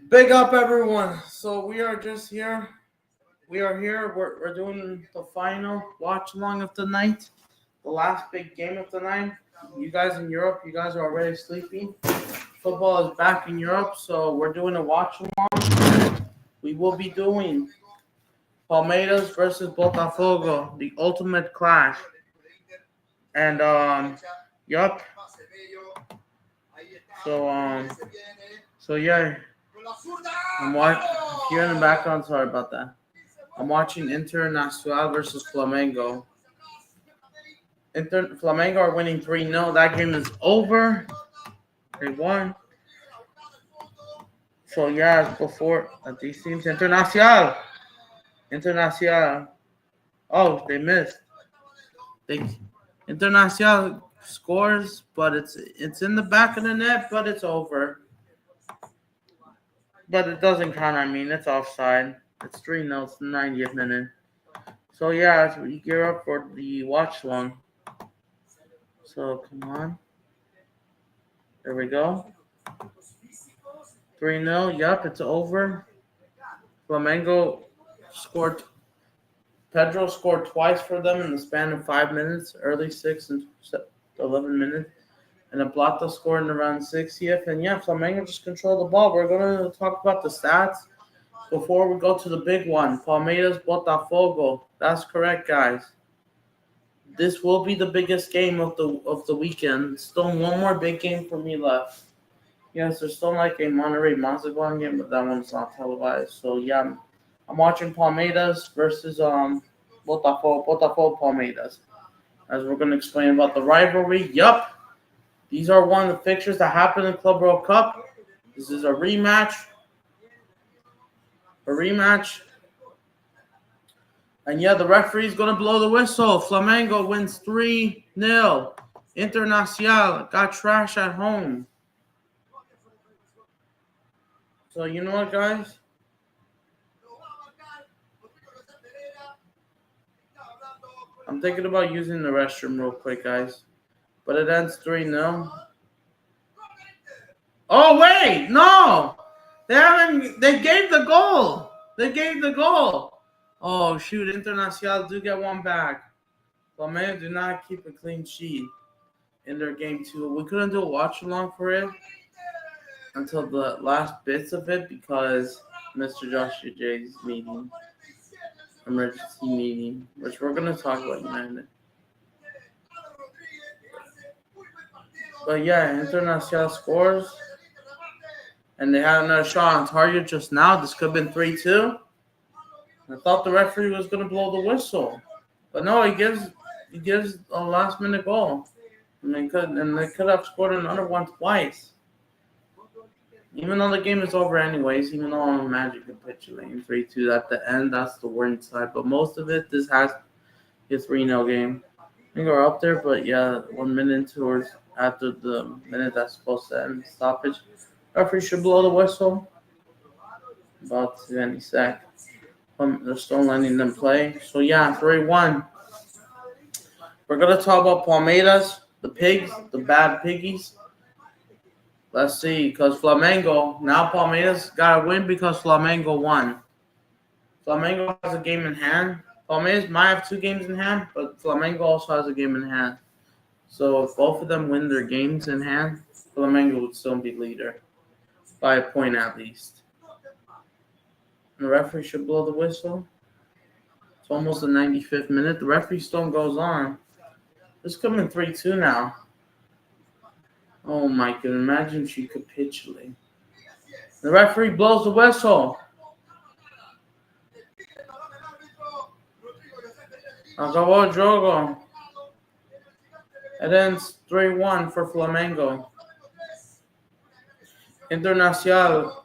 Big up, everyone. So we are just here. We are here. We're doing the final watch along of the night, the last big game of the night. You guys in Europe, you guys are already sleepy. Football is back in Europe, so we're doing a watch along. We will be doing Palmeiras versus Botafogo, the ultimate clash. And yup. So so yeah, I'm watching. If you're in the background, sorry about that. I'm watching Internacional versus Flamengo. Flamengo are winning 3-0. That game is over. They won. So yeah, before these teams, Internacional. Oh, they missed. They Internacional scores, but it's in the back of the net, but it's over. But it doesn't count. I mean, it's offside. It's 3-0. It's the 90th minute. So yeah, as we gear up for the watch long. So come on. There we go. 3-0. Yup, it's over. Flamengo scored. Pedro scored twice for them in the span of 5 minutes, early 6 and 11 minutes. And Plata scored in around 60th. And yeah, Flamengo just controlled the ball. We're going to talk about the stats before we go to the big one. Palmeiras Botafogo. That's correct, guys. This will be the biggest game of the weekend. Still one more big game for me left. Yes, there's still like a Monterrey Mazatlán game, but that one's not televised. So yeah, I'm watching Palmeiras versus Botafogo Palmeiras. As we're gonna explain about the rivalry. Yup. These are one of the fixtures that happened in Club World Cup. This is a rematch. A rematch. And yeah, the referee's going to blow the whistle. Flamengo wins 3-0. Internacional got trash at home. So you know what, guys? I'm thinking about using the restroom real quick, guys. But it ends 3-0. Oh, wait. No. They gave the goal. They gave the goal. Oh, shoot. Internacional do get one back. Flamengo do not keep a clean sheet in their game, too. We couldn't do a watch-along for it until the last bits of it because Mr. Joshua J's meeting, emergency meeting, which we're going to talk about in a minute. But yeah, Internacional scores. And they had another shot on target just now. This could have been 3-2. I thought the referee was going to blow the whistle. But no, he gives a last-minute goal. And they could have scored another one twice. Even though the game is over anyways, even though I'm Magic capitulating 3-2 at the end, that's the winning side. But most of it, this has a 3-0 game. I think we're up there, but yeah, 1 minute towards after the minute that's supposed to end stoppage. Referee should blow the whistle. About any sec. They're still letting them play. So yeah, 3-1. We're gonna talk about Palmeiras, the pigs, the bad piggies. Let's see, because Flamengo, now Palmeiras got to win because Flamengo won. Flamengo has a game in hand. Palmeiras might have 2 games in hand, but Flamengo also has a game in hand. So if both of them win their games in hand, Flamengo would still be leader by a point at least. And the referee should blow the whistle. It's almost the 95th minute. The referee still goes on. This could have been 3-2 now. Oh my god, imagine she capitulate. The referee blows the whistle. Acabó el juego. It ends 3-1 for Flamengo. Internacional,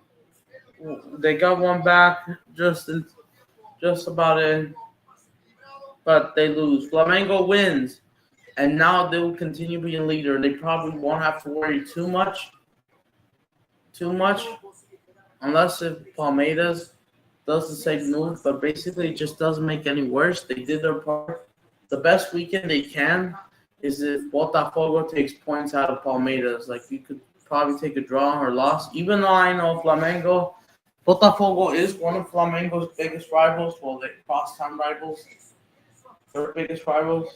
they got one back just about in, but they lose. Flamengo wins. And now they will continue being leader. They probably won't have to worry too much, unless if Palmeiras does the same move. But basically, it just doesn't make any worse. They did their part. The best weekend they can is if Botafogo takes points out of Palmeiras. Like you could probably take a draw or loss. Even though I know Flamengo Botafogo is one of Flamengo's biggest rivals. Well, they cross-town rivals. Their biggest rivals.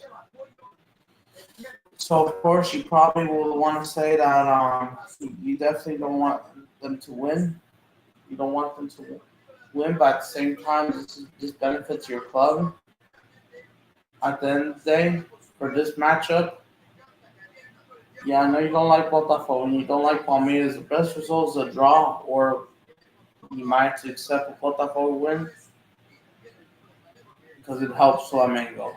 So, of course, you probably will want to say that you definitely don't want them to win. You don't want them to win, but at the same time, this benefits your club. At the end of the day, for this matchup, yeah, I know you don't like Botafogo and you don't like Plumerias. The best result is a draw, or you might have to accept a Botafogo win because it helps Flamengo.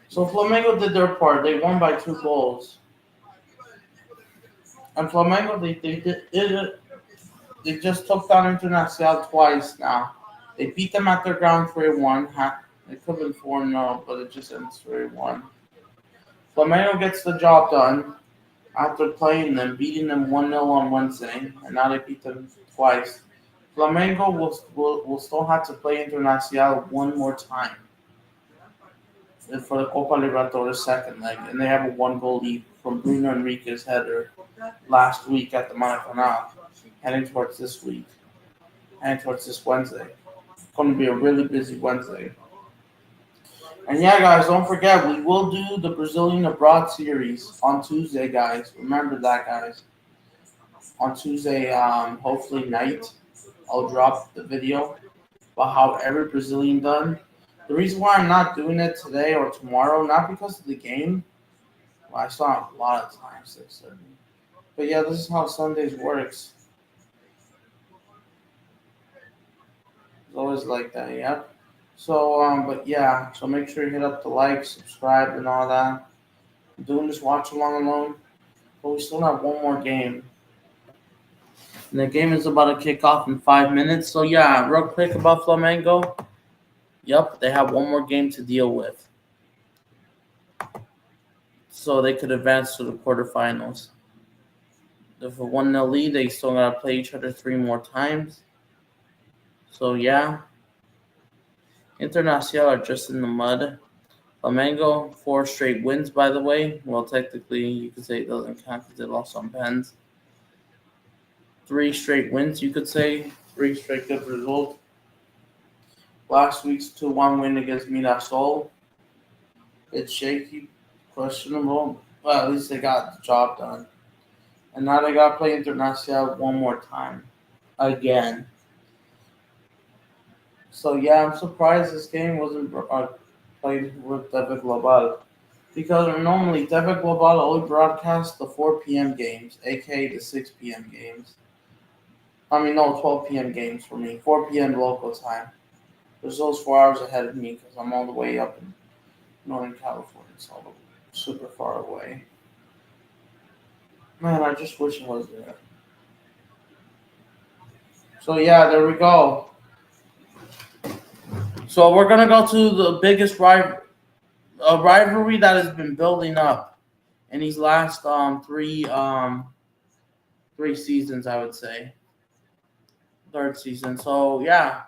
So Flamengo did their part. They won by 2 goals. And Flamengo, they just took down Internacional twice now. They beat them at their ground 3-1. It could have been 4-0, but it just ends 3-1. Flamengo gets the job done after playing them, beating them 1-0 on Wednesday, and now they beat them twice. Flamengo will still have to play Internacional one more time for the Copa Libertadores second leg, and they have a 1-goal lead from Bruno Enrique's header last week at the Maracanã, heading towards this week, heading towards this Wednesday. It's going to be a really busy Wednesday. And yeah, guys, don't forget, we will do the Brazilian Abroad series on Tuesday, guys. Remember that, guys. On Tuesday, hopefully night, I'll drop the video about how every Brazilian done. The reason why I'm not doing it today or tomorrow, not because of the game. Well, I saw a lot of times 6:30. But yeah, this is how Sundays works. It's always like that, yeah. So, but yeah, so make sure you hit up the like, subscribe, and all that. I'm doing this watch along alone, but we still have one more game. And the game is about to kick off in 5 minutes. So yeah, real quick about Flamengo. Yep, they have one more game to deal with. So they could advance to the quarterfinals. If a 1-0 lead, they still gotta play each other 3 more times. So yeah. Internacional are just in the mud. Flamengo, 4 straight wins, by the way. Well, technically, you could say it doesn't count because they lost on pens. 3 straight wins, you could say. 3 straight good results. Last week's 2-1 win against Mirassol. It's shaky, questionable, but at least they got the job done. And now they got to play Internacional one more time. Again. So yeah, I'm surprised this game wasn't played with TV Global. Because normally TV Global only broadcasts the 4 p.m. games, aka the 6 p.m. games. 12 p.m. games for me. 4 p.m. local time. Brazil's 4 hours ahead of me because I'm all the way up in Northern California. It's all super far away. Man, I just wish I was there. So yeah, there we go. So we're gonna go to the biggest rivalry that has been building up in these last 3 seasons, I would say. 3rd season. So yeah,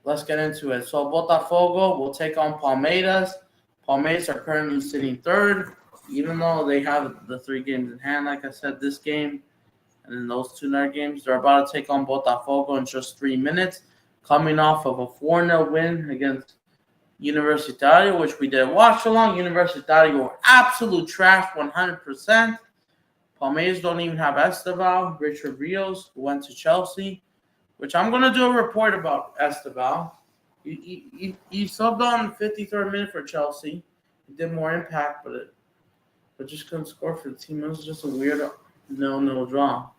let's get into it. So Botafogo will take on Palmeiras. Palmeiras are currently sitting 3rd, even though they have the 3 games in hand. Like I said, this game and then those 2 other games, they're about to take on Botafogo in just 3 minutes, coming off of a 4-0 win against Universitario, which we did watch along. Universitario were absolute trash, 100%. Palmeiras don't even have Esteval, Richard Rios, who went to Chelsea, which I'm going to do a report about Esteval. He subbed on the 53rd minute for Chelsea. He did more impact, but just couldn't score for the team. It was just a weird 0-0 draw.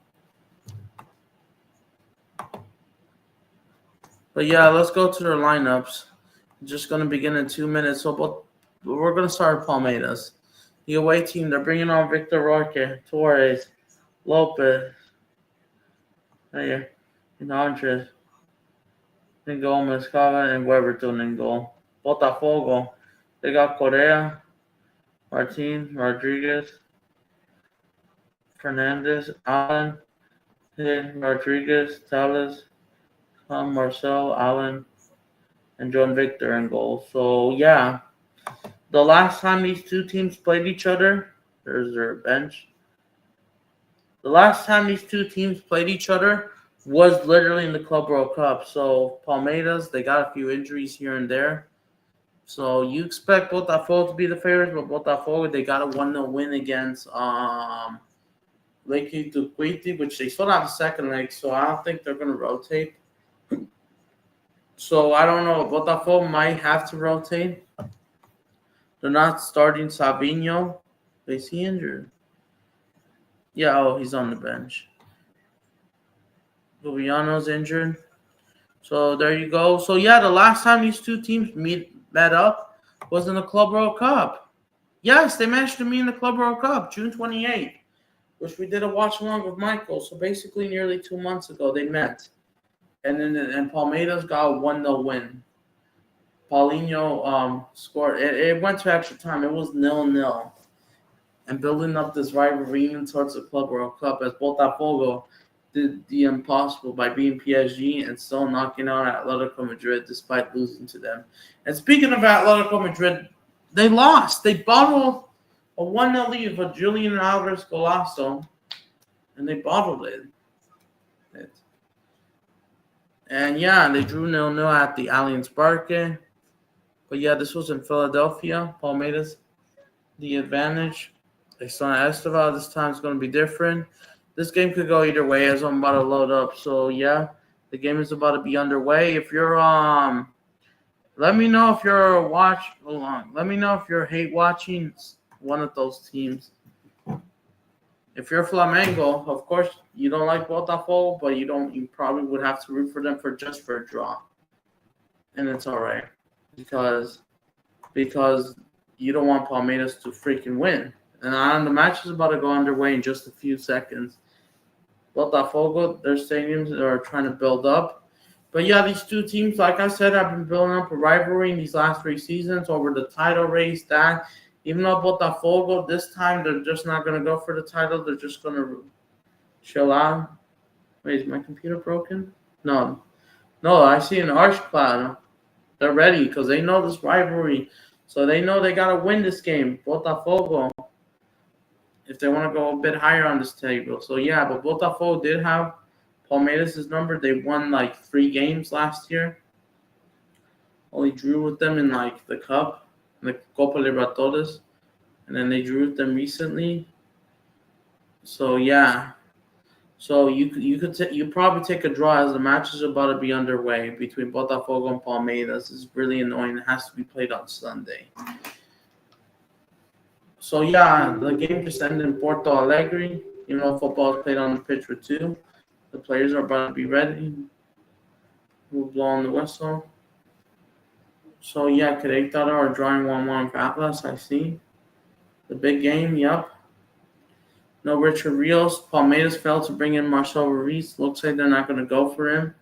But yeah, let's go to their lineups. Just going to begin in 2 minutes. So we're going to start with Palmeiras. The away team, they're bringing on Victor Roque, Torres, Lopez, Andres, Gomez, Cava, and Weberton in goal. Botafogo, they got Correa, Martin, Rodriguez, Fernandez, Allen, Rodriguez, Tales, Marcel, Allen, and John Victor in goal. So, yeah, the last time these 2 teams played each other, there's their bench. The last time these 2 teams played each other was literally in the Club World Cup. So Palmeiras, they got a few injuries here and there. So you expect Botafogo to be the favorites, but Botafogo, they got a 1-0 win against Lake Tuquiti, which they still have a second leg, so I don't think they're going to rotate. So I don't know. Botafogo might have to rotate. They're not starting Savinho. Is he injured? Yeah, he's on the bench. Viviano's injured. So there you go. So yeah, the last time these two teams met up was in the Club World Cup. Yes, they managed to meet in the Club World Cup, June 28th, which we did a watch along with Michael. So basically nearly 2 months ago they met. And Palmeiras got a 1-0 win. Paulinho scored. It went to extra time. It was 0-0. And building up this rivalry even towards the Club World Cup as Botafogo did the impossible by beating PSG and still knocking out Atletico Madrid despite losing to them. And speaking of Atletico Madrid, they lost. They bottled a 1-0 lead for Julian Alvarez Golasso, and they bottled it. And yeah, they drew 0-0 at the Allianz Parque. But yeah, this was in Philadelphia. Palmeiras, the advantage. They saw Esteval. This time it's going to be different. This game could go either way as I'm about to load up. So yeah, the game is about to be underway. If you're let me know if you're let me know if you're hate watching one of those teams. If you're Flamengo, of course you don't like Botafogo, but you probably would have to root for them for a draw. And it's all right because you don't want Palmeiras to freaking win. And the match is about to go underway in just a few seconds. Botafogo, their stadiums are trying to build up. But yeah, these two teams, like I said, have been building up a rivalry in these last 3 seasons over the title race. That even though Botafogo, this time they're just not going to go for the title. They're just going to chill out. Wait, is my computer broken? No, I see an arch cloud. They're ready because they know this rivalry. So they know they got to win this game. Botafogo, if they want to go a bit higher on this table. So yeah, but Botafogo did have Palmeiras' number. They won like 3 games last year. Only drew with them in like the Cup, the Copa Libertadores, and then they drew with them recently. So yeah, so you probably take a draw as the match is about to be underway between Botafogo and Palmeiras. It's really annoying. It has to be played on Sunday. So yeah, the game just ended in Porto Alegre. You know, football is played on the pitch for 2. The players are about to be ready. We'll blow on the whistle. So yeah, Querétaro are drawing 1-1 for Atlas. I see the big game. Yep. No Richard Rios. Palmeiras failed to bring in Marcel Ruiz. Looks like they're not going to go for him.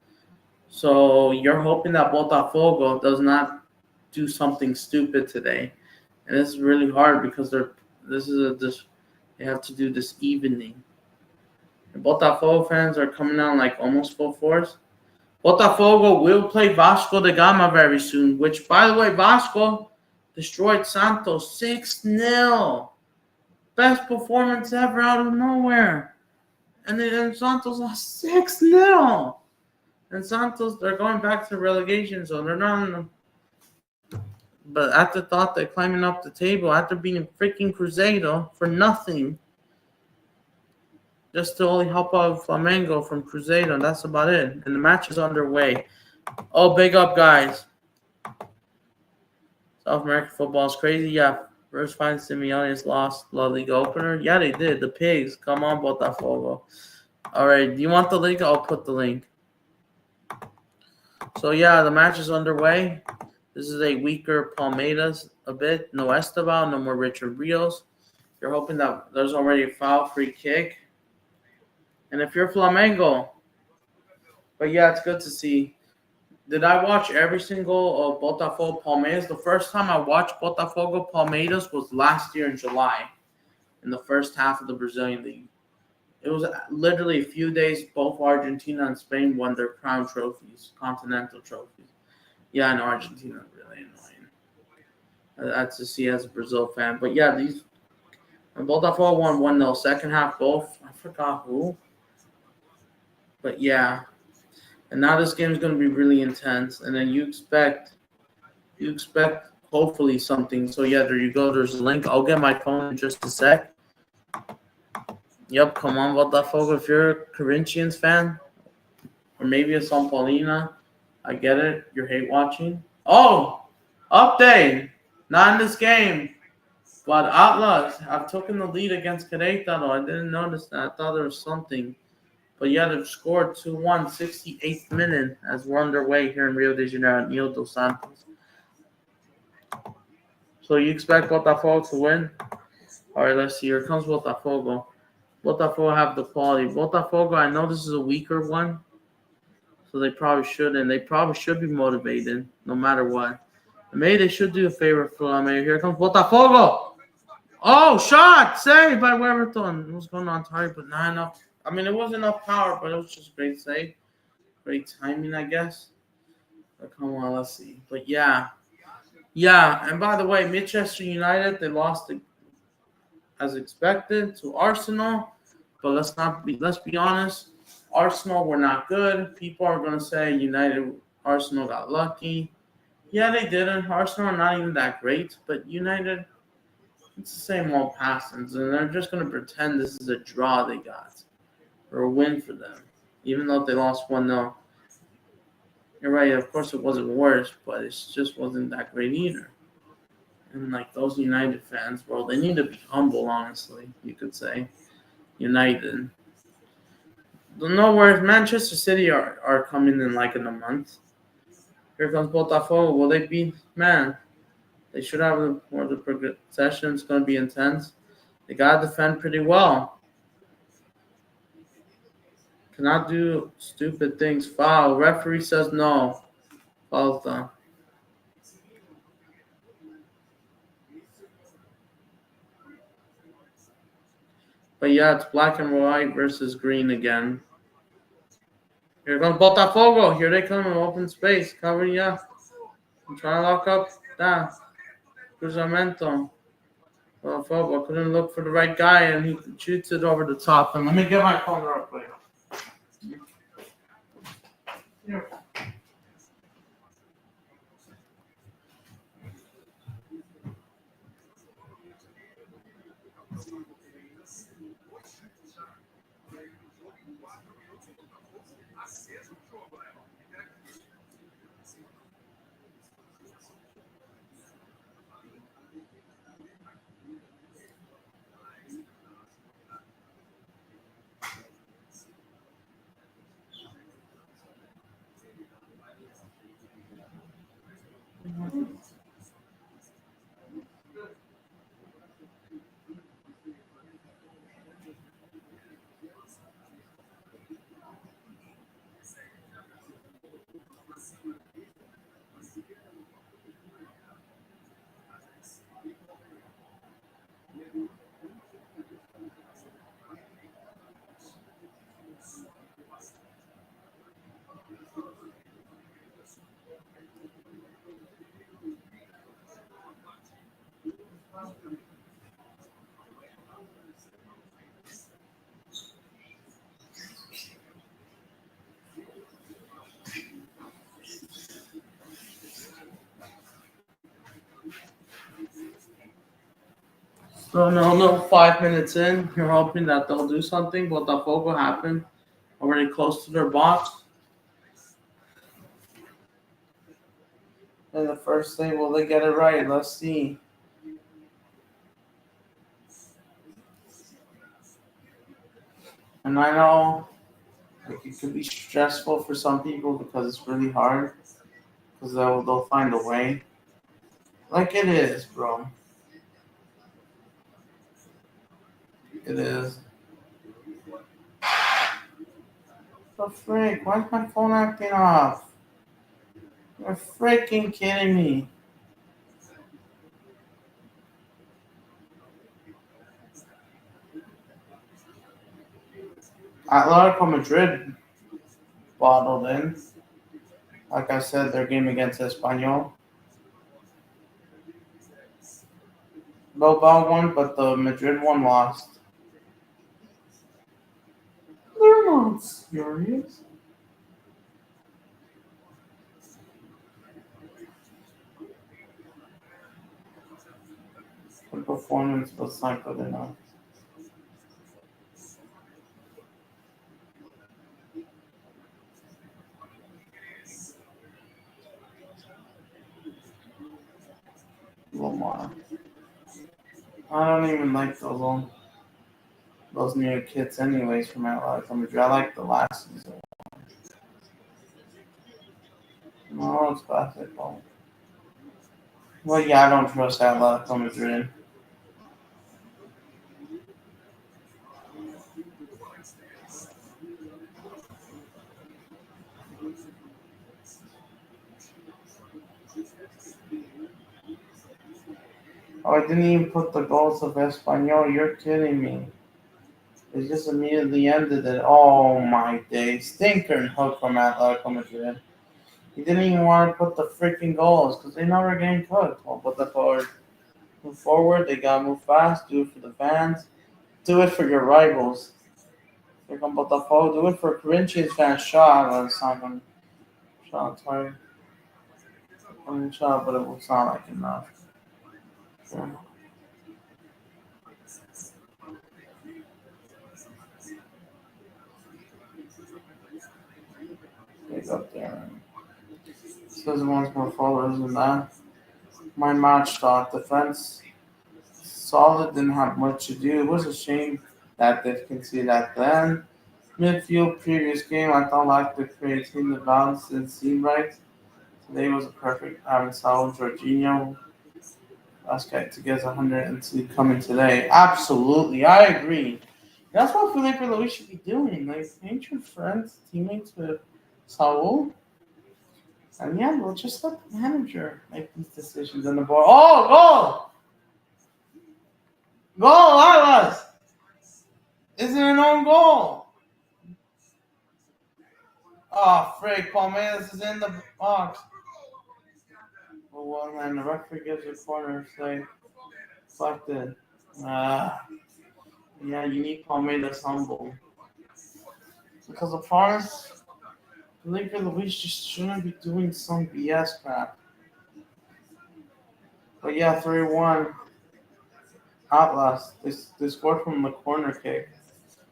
So you're hoping that Botafogo does not do something stupid today. And this is really hard because they have to do this evening. And Botafogo fans are coming out like almost full force. Botafogo will play Vasco da Gama very soon, which, by the way, Vasco destroyed Santos 6-0. Best performance ever out of nowhere. And then Santos lost 6-0. And Santos, they're going back to relegation, so they're not in the... But after thought they're climbing up the table after beating freaking Cruzeiro for nothing. Just to only help out Flamengo from Cruzeiro, and that's about it. And the match is underway. Oh, big up, guys. South American football is crazy. Yeah, first find Simeone's lost La Liga opener. Yeah, they did. The Pigs. Come on, Botafogo. All right, do you want the link? I'll put the link. So, yeah, the match is underway. This is a weaker Palmeiras a bit. No Esteban, no more Richard Rios. You're hoping that there's already a foul free kick. And if you're Flamengo, but yeah, it's good to see. Did I watch every single Botafogo Palmeiras? The first time I watched Botafogo Palmeiras was last year in July, in the first half of the Brazilian League. It was literally a few days. Both Argentina and Spain won their crown trophies, continental trophies. Yeah, I know Argentina is really annoying. That's to see as a Brazil fan. But yeah, Botafogo won 1-0. Second half, both. I forgot who. But yeah, And now this game is going to be really intense. And then you expect hopefully something. So yeah, there you go. There's a link. I'll get my phone in just a sec. Yep, come on, Botafogo. If you're a Corinthians fan, or maybe a São Paulina, I get it. You're hate watching. Oh, update. Not in this game. But Atlas have taken the lead against Querétaro. I didn't notice that. I thought there was something. But yeah, they've scored 2-1, 68th minute as we're underway here in Rio de Janeiro at Neo dos Santos. So you expect Botafogo to win? All right, let's see. Here comes Botafogo. Botafogo have the quality. Botafogo, I know this is a weaker one, so they probably shouldn't. They probably should be motivated no matter what. Maybe they should do a favor for Flamengo. Here comes Botafogo. Oh, shot! Saved by Weberton. What's going on, Tari? But not enough. I mean, it wasn't enough power, but it was just great save. Great timing, I guess. But come on, let's see. But yeah. Yeah, and by the way, Manchester United, they lost as expected to Arsenal. But let's be honest. Arsenal were not good. People are gonna say Arsenal got lucky. Yeah, they didn't. Arsenal are not even that great, but United, it's the same old passings, and they're just gonna pretend this is a draw they got or a win for them, even though they lost 1-0. You're right. Of course, it wasn't worse, but it just wasn't that great either. And like those United fans, bro, they need to be humble. Honestly, you could say United. No worries. Manchester City are coming in like in a month. Here comes Botafogo. Will they beat? Man, they should have more of the possession. It's going to be intense. They got to defend pretty well. Cannot do stupid things. Foul. Referee says no. Foul's done. But yeah, it's black and white versus green again. Here comes Botafogo. Here they come in open space. Cover, yeah. I'm trying to lock up that. Cruzamento. Botafogo couldn't look for the right guy, and he shoots it over the top. And let me get my phone real quick. Here. So no, 5 minutes in, you're hoping that they'll do something. Botafogo happened already close to their box. And the first thing, will they get it right? Let's see. And I know it could be stressful for some people because it's really hard. Because they'll find a way. Like it is, bro. It is. The frick? Why is my phone acting off? You're freaking kidding me. Atletico Madrid bottled in. Like I said, their game against Espanyol. Bilbao won, but the Madrid one lost. They're not serious. opponents, but it's not good enough. A little more. I don't even like those new kits anyways from Atletico Madrid. I like the last season. No, it's basketball. Well, yeah, I don't trust Atletico Madrid. Oh, I didn't even put the goals of Espanyol. You're kidding me. It just immediately ended it. Oh my day. Stinker and hook from Atletico Madrid. He didn't even want to put the freaking goals because they know they're getting cooked. Well, put the forward. Move forward. They got to move fast. Do it for the fans. Do it for your rivals. Here come Botafogo. Do it for Corinthians fans. Shot. Well, it's not going to shot. Sorry. Shot, but it will sound like enough. Yeah. He's up there. Says he wants more followers than that. My match thought defense solid, didn't have much to do. It was a shame that they conceded at the end. Midfield previous game, I thought like the creating the balance didn't seem right. Today was a perfect having Saul Jorginho. Last guy to get 102 coming today. Absolutely, I agree. That's what Felipe Luis should be doing. Like, ain't your friends, teammates with Saul? And yeah, we'll just let the manager make these decisions on the board. Oh, goal! Goal, Atlas! Isn't an own goal? Oh, frick, Palmeiras is in the box. Well, and the referee gives a corner, say, deflected. Yeah, you need Palmeiras humble. Because the Farms, Felipe Luis just shouldn't be doing some BS crap. But yeah, 3-1. Atlas. They scored from the corner kick.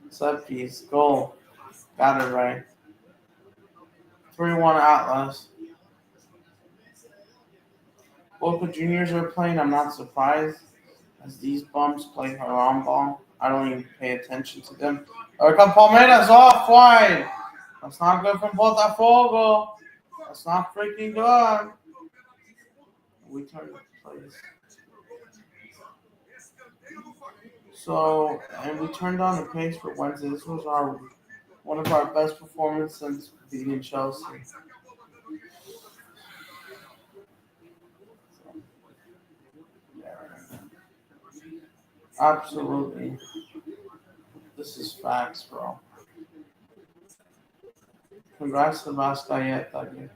Set piece. Goal. Got it right. 3-1 Atlas. Boca Juniors are playing. I'm not surprised. As these bums play haram ball. I don't even pay attention to them. Here come Palmeiras off wide. That's not good from Botafogo. That's not freaking good. We turn the place. So, and we turned on the pace for Wednesday. This was one of our best performances since beating Chelsea. Absolutely. This is facts, bro. Congrats to Vascaeta.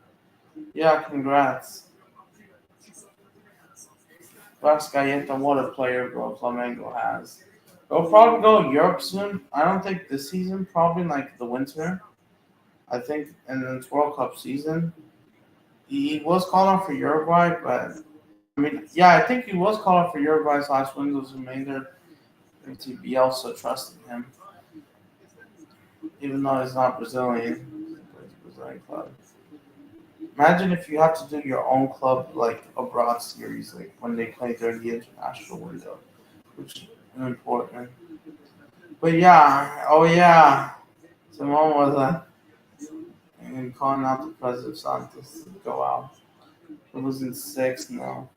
Yeah, congrats. Vascaeta, what a player, bro, Flamengo has. They'll probably go Europe soon. I don't think this season, probably like the winter. I think in this World Cup season. He was called up for Uruguay, but I mean, yeah, I think he was called up for Uruguay's last Windows remainder. To be also trusting him, even though he's not Brazilian. He's a Brazilian club. Imagine if you have to do your own club like abroad series, like when they play during the international window, which is important. But yeah, oh yeah, Simone was and calling out the president Santos to go out. It was in 6 now.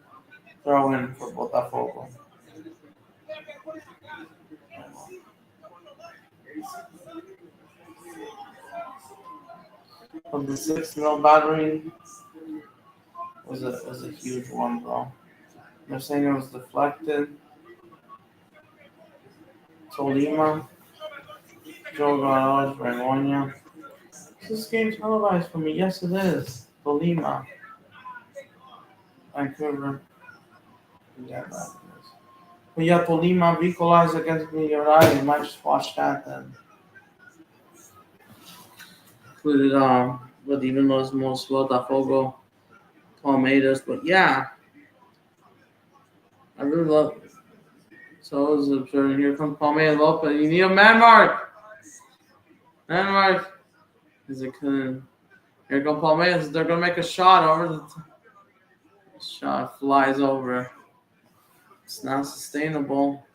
Throw in for Botafogo. From the 6-0 battery was a huge one, bro. They're saying it was deflected. Tolima, Joe Garage, Rangonia. Is this game televised for me? Yes, it is. Tolima, Vancouver. Yeah, that is. But yeah, Tolima equalized against Millionaire. You might just watch that then. Included, but even though it's most Botafogo, Palmeiras. But yeah, I really love. So is observing. Here comes Palmeiras Lopez. You need a man mark. Man mark. Is it couldn't? Here comes Palmeiras. They're gonna make a shot over the shot flies over. It's not sustainable.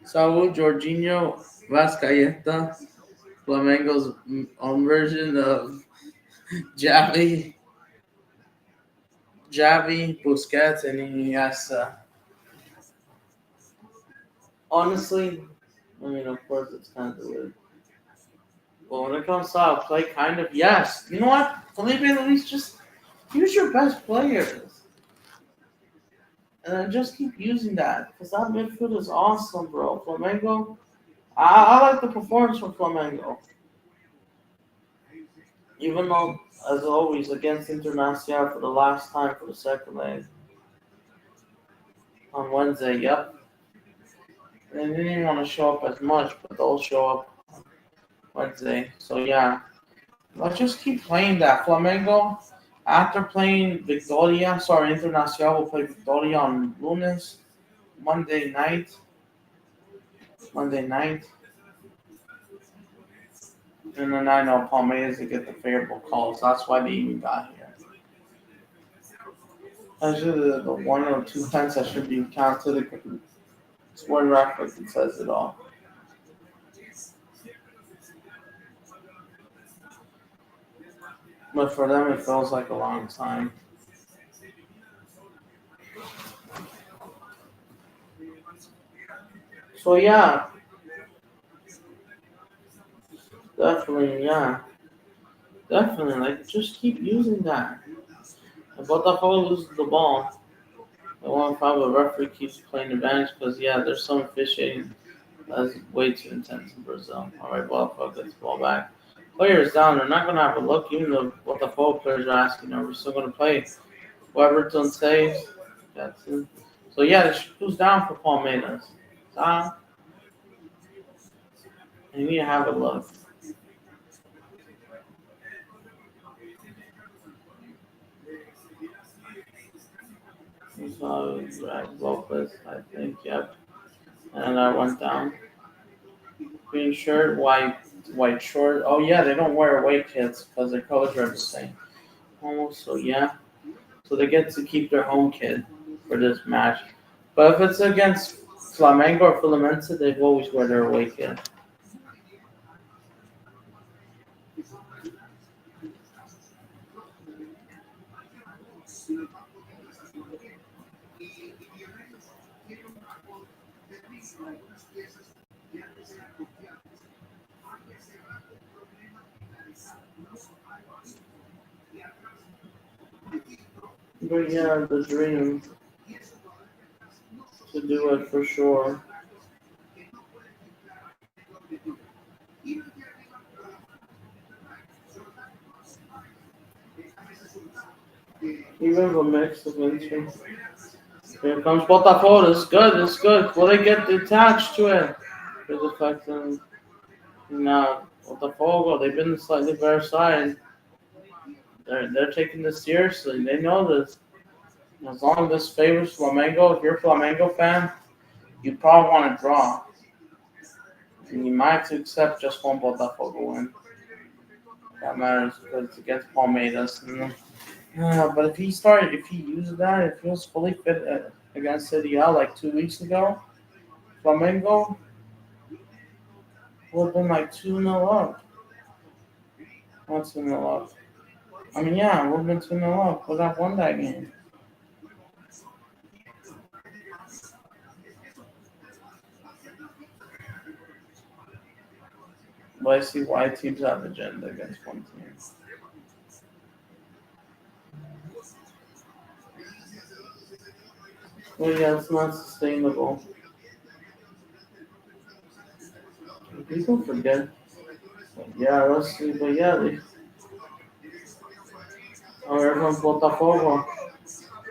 Saul Jorginho Vascaeta, Flamengo's own version of Javi Busquets, and Iniesta. Honestly, I mean, of course, it's kind of weird. But when it comes to play, kind of, yes. You know what? Felipe Luis, just use your best players. And then just keep using that. Because that midfield is awesome, bro. Flamengo, I like the performance from Flamengo. Even though, as always, against Internacional for the last time for the second leg. On Wednesday, yep. They didn't even want to show up as much, but they'll show up Wednesday. So, yeah. Let's just keep playing that. Flamengo, after playing Internacional will play Victoria on Monday night. And then I know Palmeiras to get the favorable calls. That's why they even got here. Actually, the 1 or 2 cents that should be counted. It's one reference that says it all. But for them, it feels like a long time. So, yeah. Definitely, yeah. Definitely, like, just keep using that. If Botafogo loses the ball, the 1-5, the referee keeps playing advantage because, yeah, there's some officiating that's way too intense in Brazil. All right, Botafogo gets the ball back. Players down, they're not going to have a look, even though Botafogo players are asking, are we still going to play? Whoever don't saves, that's it. So, yeah, who's down for Palmeiras? Down. And you need to have a look. So, Lopez, I think, yep. And I went down. Green shirt, white short. Oh, yeah, they don't wear away kits because their colors are the same. Almost, so yeah. So they get to keep their home kit for this match. But if it's against Flamengo or Fluminense, they've always wear their away kit. But yeah, the dream to do it for sure. Even the mix of inches. Here comes Botafogo. It's good. It's good. Will they get attached to it? It's affecting Botafogo. They've been the slightly better side. They're taking this seriously. They know this. As long as this favors Flamengo, if you're a Flamengo fan, you probably want to draw. And you might have to accept just one Botafogo win. That matters because it's against Palmeiras. But if he uses that, if he was fully fit against City L like 2 weeks ago, Flamengo would have been like 2-0 up. Not 2-0 up. I mean, yeah, it would have been 2-0 up. Would have won that game. But I see why teams have agenda against one team. Well, yeah, it's not sustainable. People forget Yeah, let's see. But yeah, they're from Botafogo.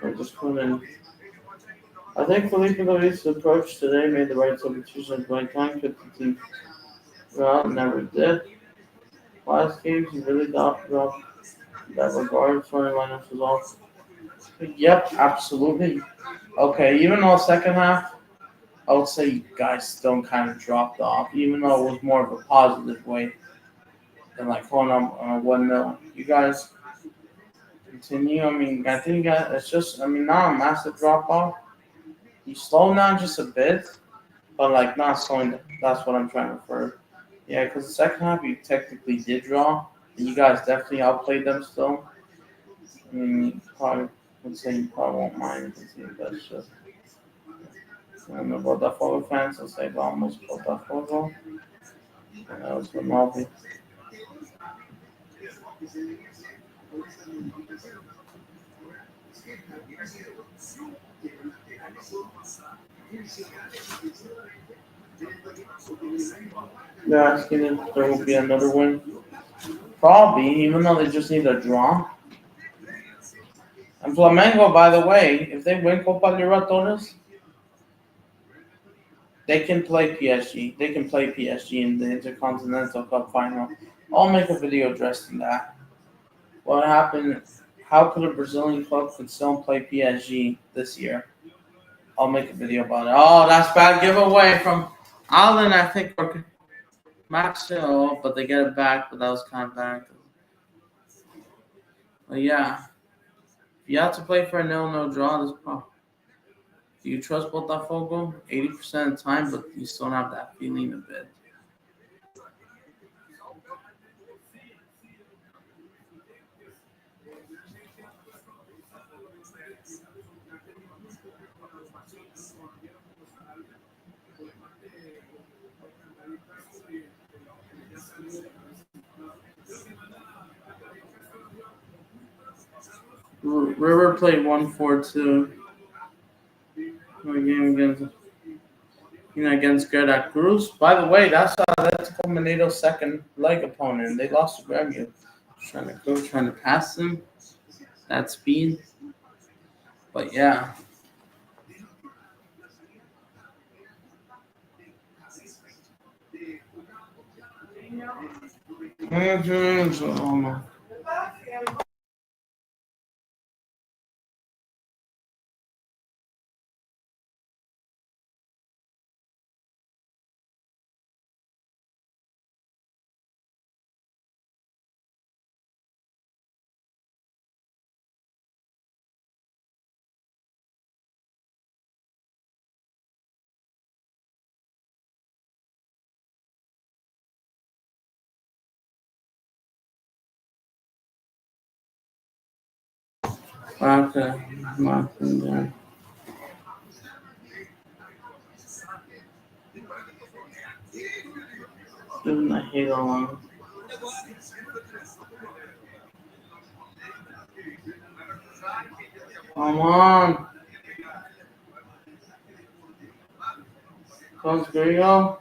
They just couldn't. I think Felipe Luis' approach today made the right substitution. By time kept the team throughout, never did. Last games, he really dropped that regard. Sorry, lineup was off. Yep, absolutely. Okay, even though second half, I would say you guys still kind of dropped off, even though it was more of a positive way than like going on 1-0. You guys continue. I mean, I think it's just, I mean, not a massive drop off. You slow down just a bit, but like not slowing down. That's what I'm trying to refer. Yeah, because the second half you technically did draw. And you guys definitely outplayed them still. I mean, you probably would say you probably won't mind if you but it's just. And the Botafogo fans will say vamos Botafogo. And that was Ronaldo. They're asking if there will be another win. Probably, even though they just need a draw. And Flamengo, by the way, if they win Copa Libertadores, they can play PSG. They can play PSG in the Intercontinental Cup final. I'll make a video addressing that. What happened? How could a Brazilian club could still play PSG this year? I'll make a video about it. Oh, that's bad giveaway from Alan, I think, or Max Hill, but they get it back, but that was kind of bad. But yeah, if you have to play for a 0-0 draw, this problem. Do you trust Botafogo? 80% of the time, but you still have that feeling a bit. River played 1-4-2 game against Gerda Cruz. By the way, that's Minato's second leg opponent. They lost to Gremio. Trying to pass them. That speed. But yeah. Okay. Nothing there. Leaving the hate alone. Come on. Comes Griego.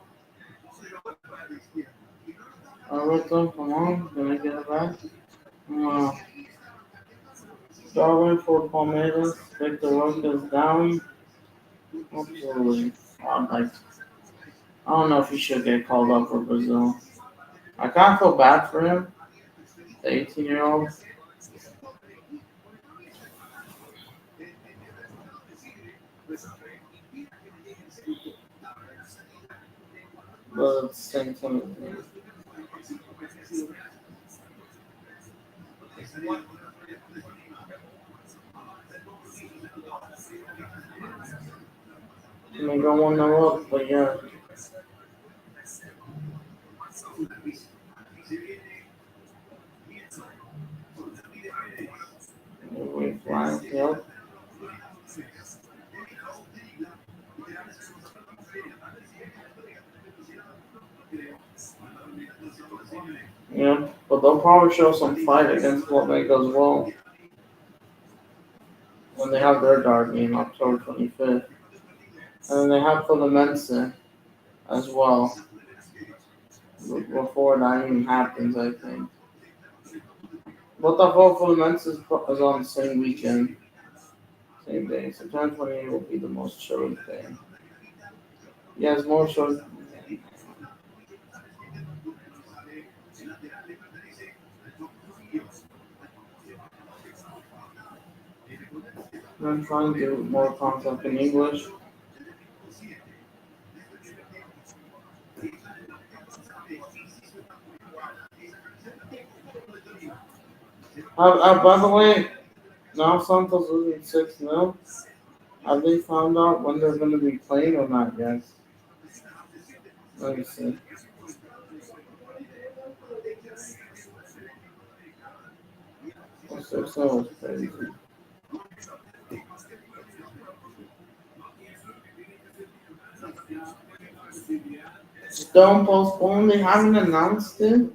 Alberto, come on. Gonna get it back. Darwin for Palmeiras. Victor Roca's down. Absolutely. I don't know if he should get called up for Brazil. I kind of feel bad for him, the 18-year-old. But at the same time, they go 1-0 up, but yeah. We flying, yep. Yeah, but they'll probably show some fight against Flamengo as well when they have their dark game October 25th. And then they have Plumerias as well. before that even happens, I think. Botafogo Fluminense is on the same weekend, same day. So 2028 will be the most showed day. Yes, more showed. I'm trying to do more content in English. By the way, now Santos losing 6-0. Have they found out when they're going to be playing or not yet? Let me see. Oh, 6-0 was crazy. Don't postpone. They haven't announced it.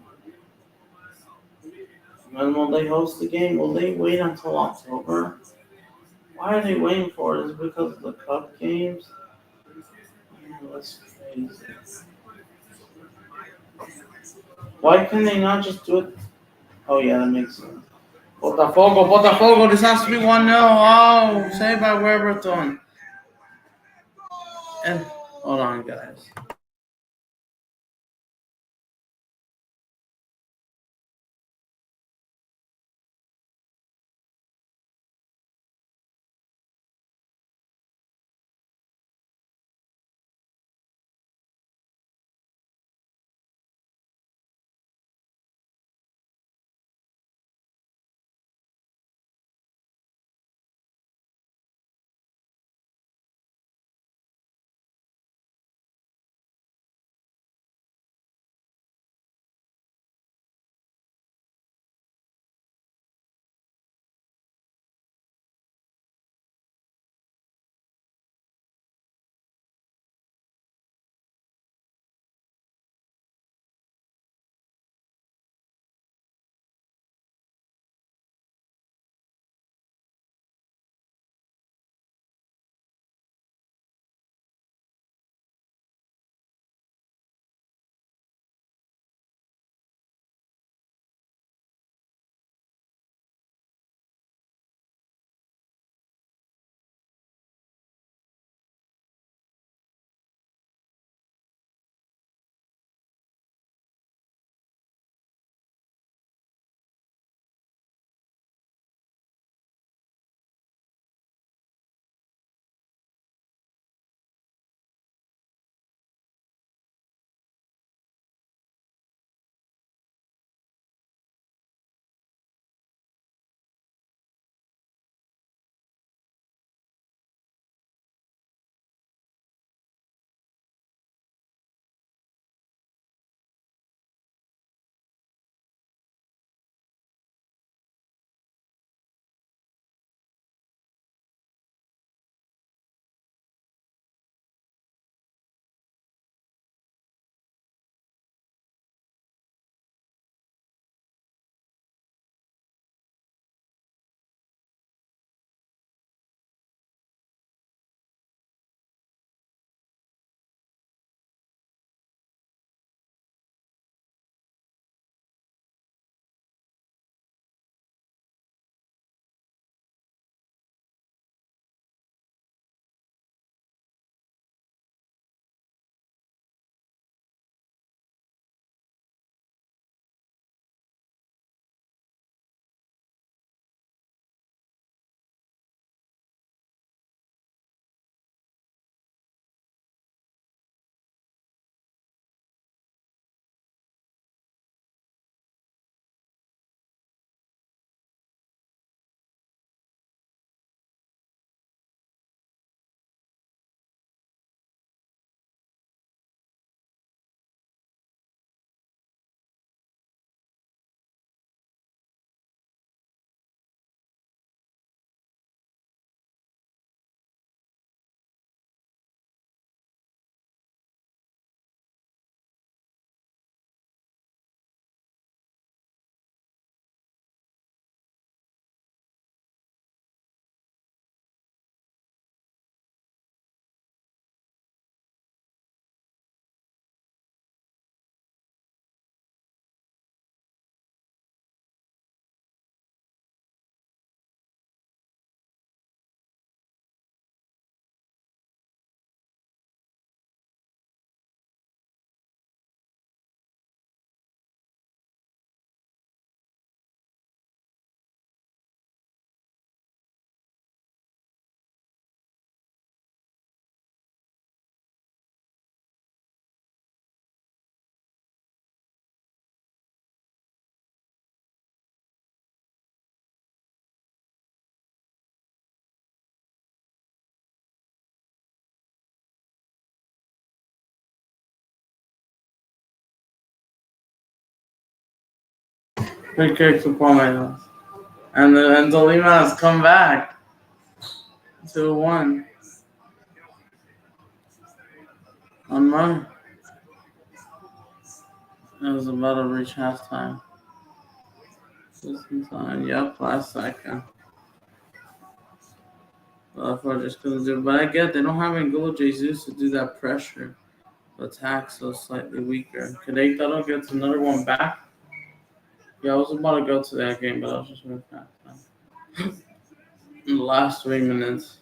When will they host the game? Will they wait until October? Why are they waiting for it? Is it because of the cup games? Man, that's crazy. Why can they not just do it? Oh yeah, that makes sense. Botafogo, this has to be 1-0. Oh, saved by Weberton. And hold on, guys. Free kick to Plumerias. And Tolima has come back. 2-1. On my. It was about to reach halftime. Just in time. Yep, last second. Botafogo just couldn't do it. But I get they don't have Angulo Jesus to do that pressure. The attack so slightly weaker. Kadekdado gets another one back. Yeah, I was about to go to that game, but I was just with halftime. In the last 3 minutes.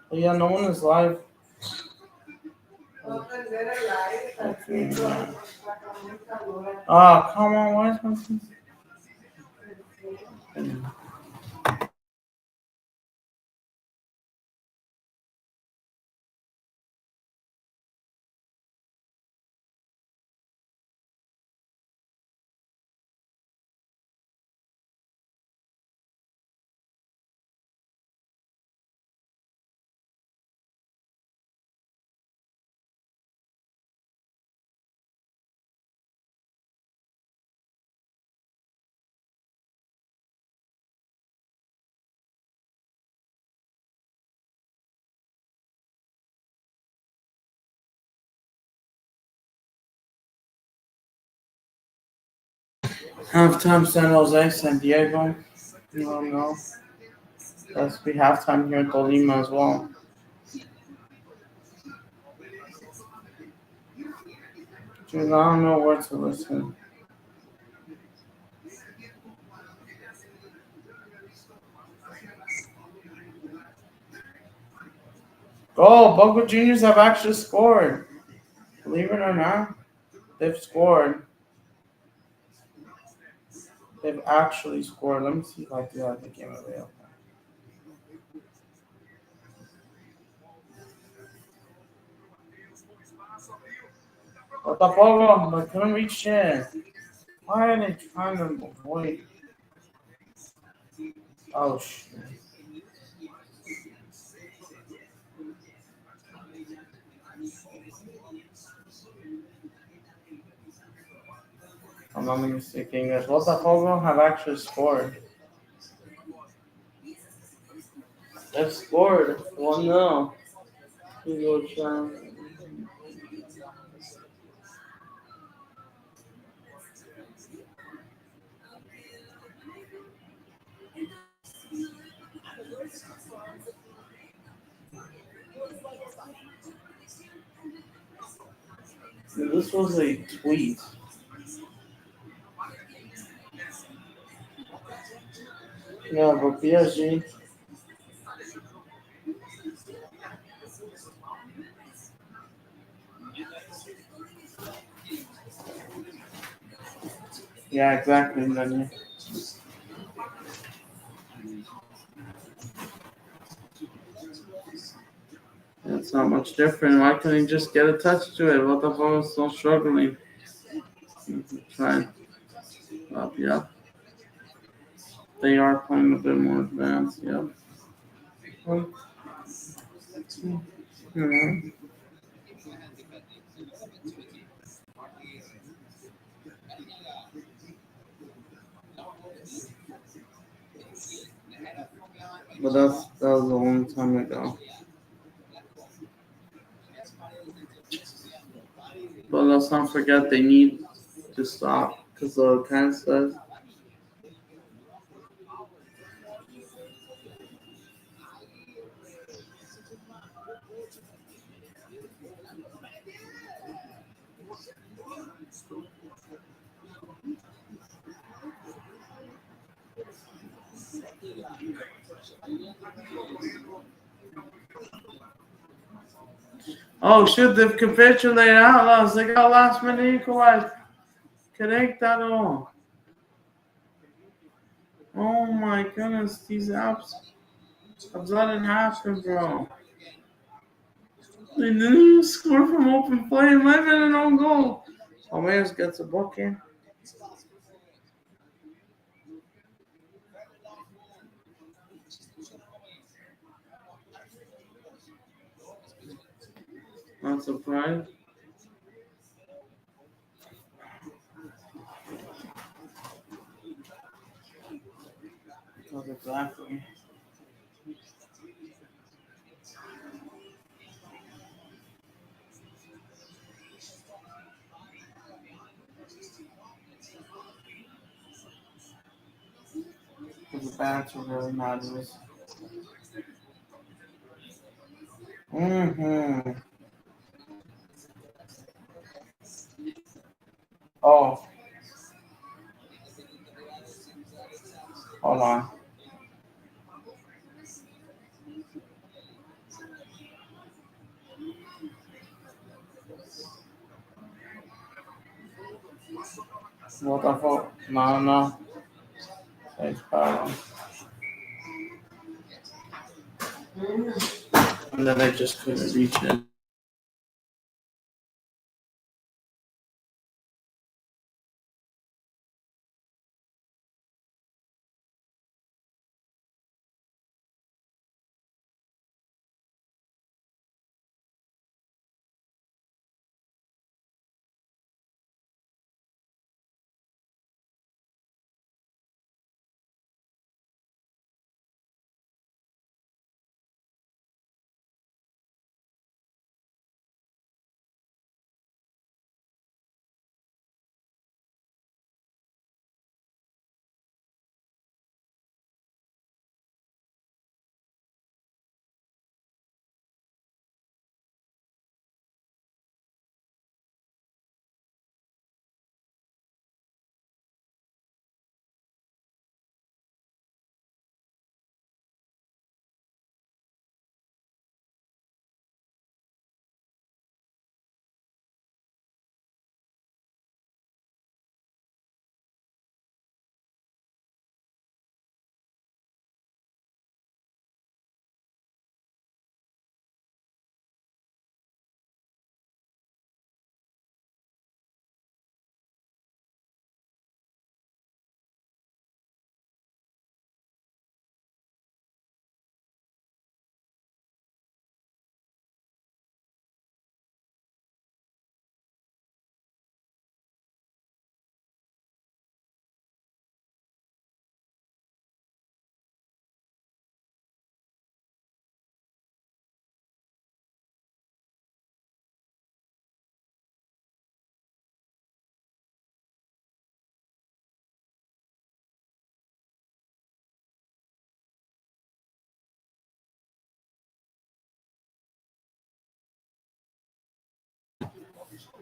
But yeah, no one is live. Oh, come on, why is my halftime San Jose, San Diego? No. That's be halftime here in Tolima as well. Dude, I don't know where to listen. Oh, Boca Juniors have actually scored. Believe it or not, they've scored. They've actually scored. Let me see if I do have the game available. Botafogo, I couldn't reach shit. Why are they trying to avoid? Oh shit. I'm not even speaking English. Botafogo have actually scored. They've scored 1-0. This was a tweet. Yeah, but PSG. Yeah, exactly, Daniel. It's not much different. Why couldn't he just get a touch to it? Botafogo is still struggling. Try. Yep. They are playing a bit more advanced. Yep. Yeah. But that was a long time ago. But let's not forget they need to stop because the kind says. Oh shit! They've capitulated Outlaws. They got last minute equalized. Connect that all. Oh my goodness, these apps have let it happen, bro. They didn't even score from open play. It might have been an own goal. Palmeiras gets a booking. Not surprised. Not exactly. Because the banter really matters. Mm-hmm. Oh, hold on. Botafogo. No, no. It's problem. And then I just couldn't reach it.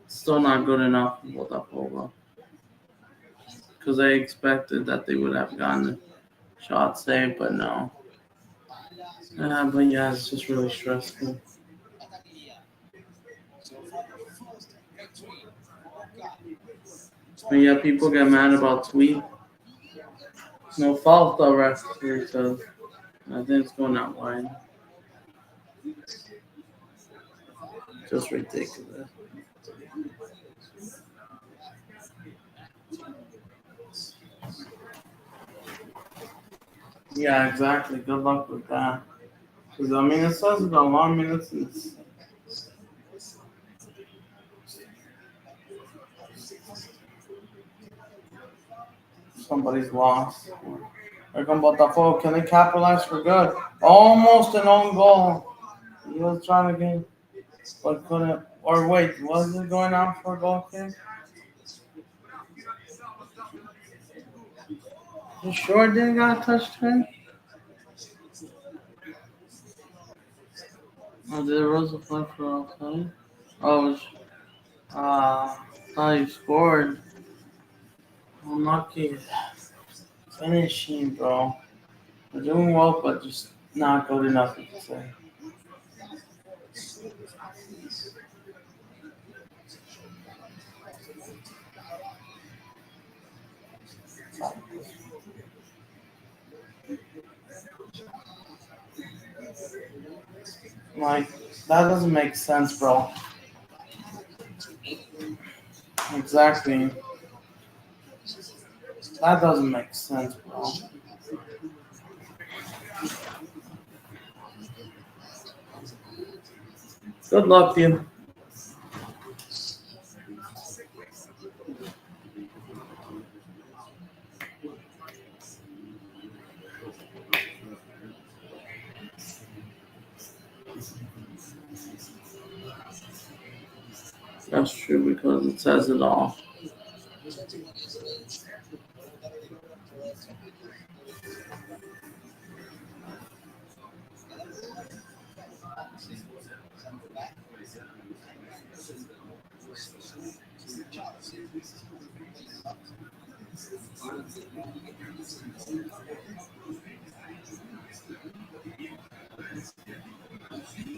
Still not good enough for Botafogo. Because I expected that they would have gotten the shot saved, but no. But yeah, it's just really stressful. But yeah, people get mad about tweet. No fault though, referee says. I think it's going out wide. Just ridiculous. Yeah, exactly. Good luck with that. Because, I mean, it says it a long minutes and somebody's lost. Here come Botafogo. Can they capitalize for good? Almost an own goal. He was trying to get, but couldn't. Or wait, was it going out for a goal kick? You sure it didn't got touched him? Oh, did Rosa play for outside? Oh, thought he scored. Unlucky finishing, bro. They're doing well, but just not good enough to say. Like, that doesn't make sense, bro. Exactly. That doesn't make sense, bro. Good luck, dude. That's true because it says it all.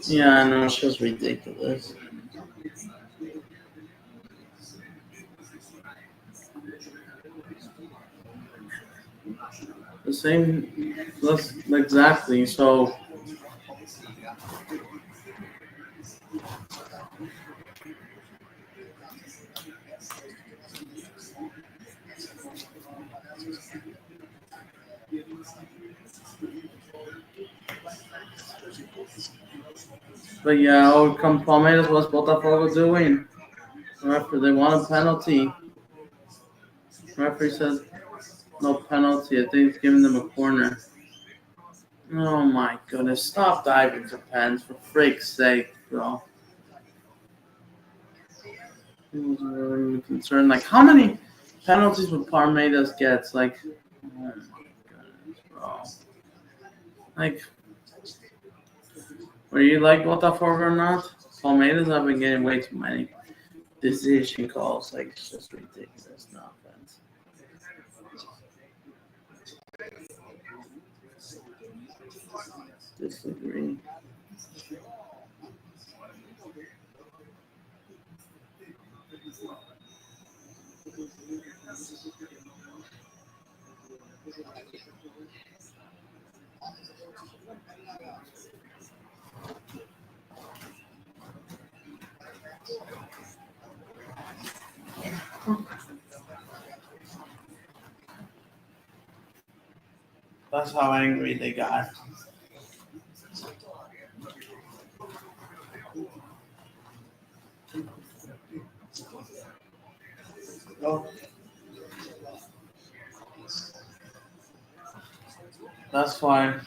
Yeah, I know, it's just ridiculous. The same, that's exactly. So, but yeah, oh, come Plumerias, what's Botafogo doing? Referee, they want a penalty. Referee says no penalty. I think he's giving them a corner. Oh my goodness! Stop diving for pens, for freak's sake, bro. I was really concerned. Like, how many penalties would Parmeidas get? Like, oh my goodness, bro. Like, were you like Botafogo or not? Palmeiras have been getting way too many decision calls. Like, it's just ridiculous. No offense. Disagree. That's how angry they got. Oh, that's why.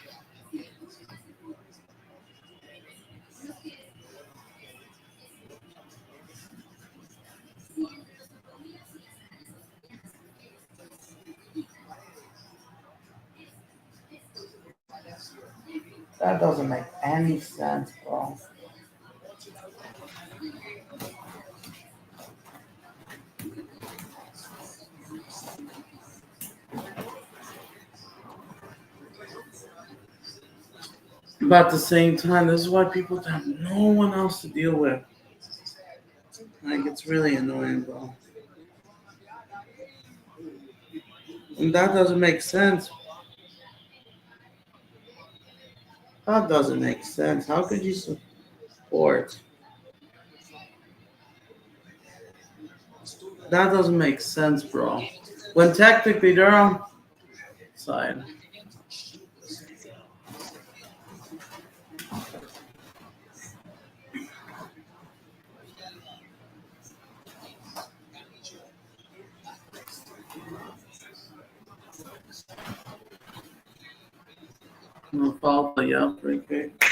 That doesn't make any sense, bro. But at the same time, this is why people have no one else to deal with. Like, it's really annoying, bro. And that doesn't make sense. That doesn't make sense. How could you support? That doesn't make sense, bro. When technically they're on side. No fault, yeah, pretty quick.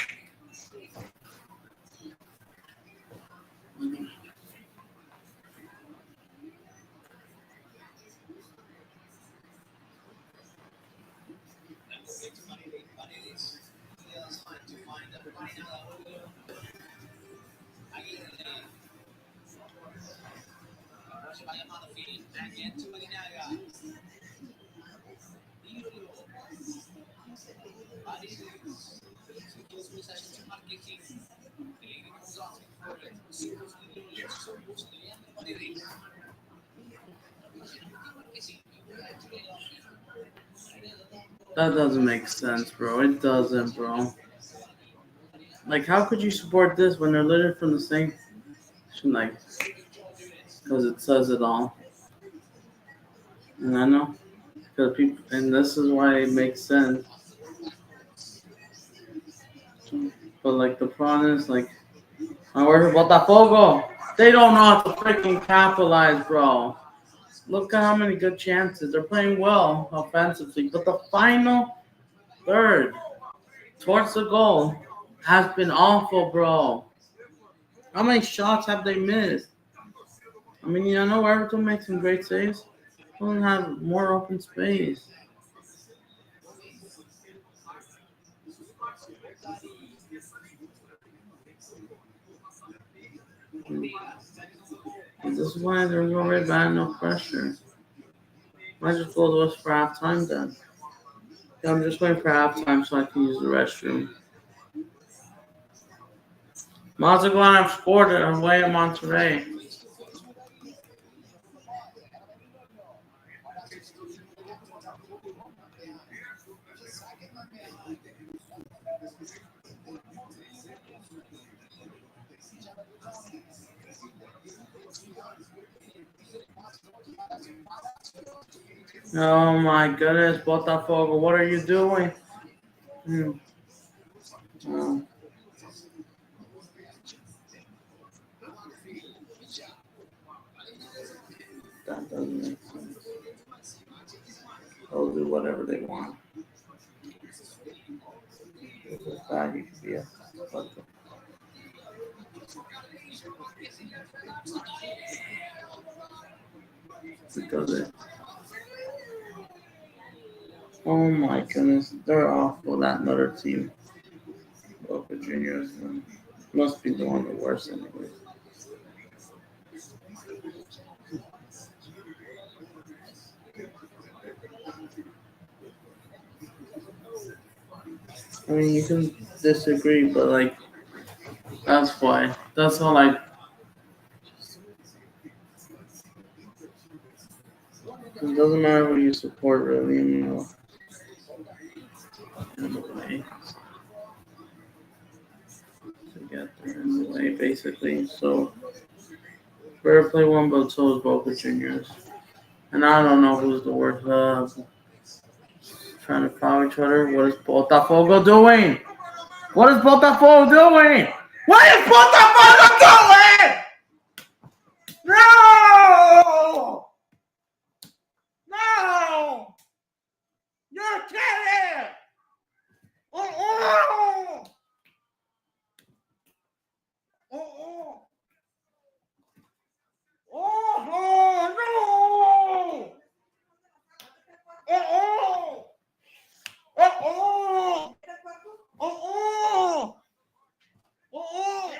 That doesn't make sense, bro. It doesn't, bro. Like, how could you support this when they're literally from the same? Like, because it says it all. And I know, because people, and this is why it makes sense. But like the problem is, like, I work for Botafogo. They don't know how to freaking capitalize, bro. Look at how many good chances. They're playing well offensively, but the final third towards the goal has been awful, bro. How many shots have they missed? I mean, I know Everton makes some great saves. Doesn't have more open space. This is why there's no red band, no pressure. Might just go to us for halftime then. Yeah, I'm just waiting for halftime so I can use the restroom. Mazaglan have scored it away at Monterrey. Oh my goodness, Botafogo, what are you doing? Oh, that doesn't make sense. They'll do whatever they want. God, you could be a because it. Oh my goodness, they're awful. That another team, Boca Juniors, must be doing the worst anyway. I mean, you can disagree, but like that's why. That's all I. It doesn't matter who you support, really. In the way to get there in the way, basically. So, Fair Play one, but so is Boca Juniors. And I don't know who's the worst. Trying to foul each other. What is Botafogo doing? What is Botafogo doing? What is Botafogo doing? No! No! You're kidding! Oh! Oh! Oh! No! Oh! Oh! Oh! Oh! Oh!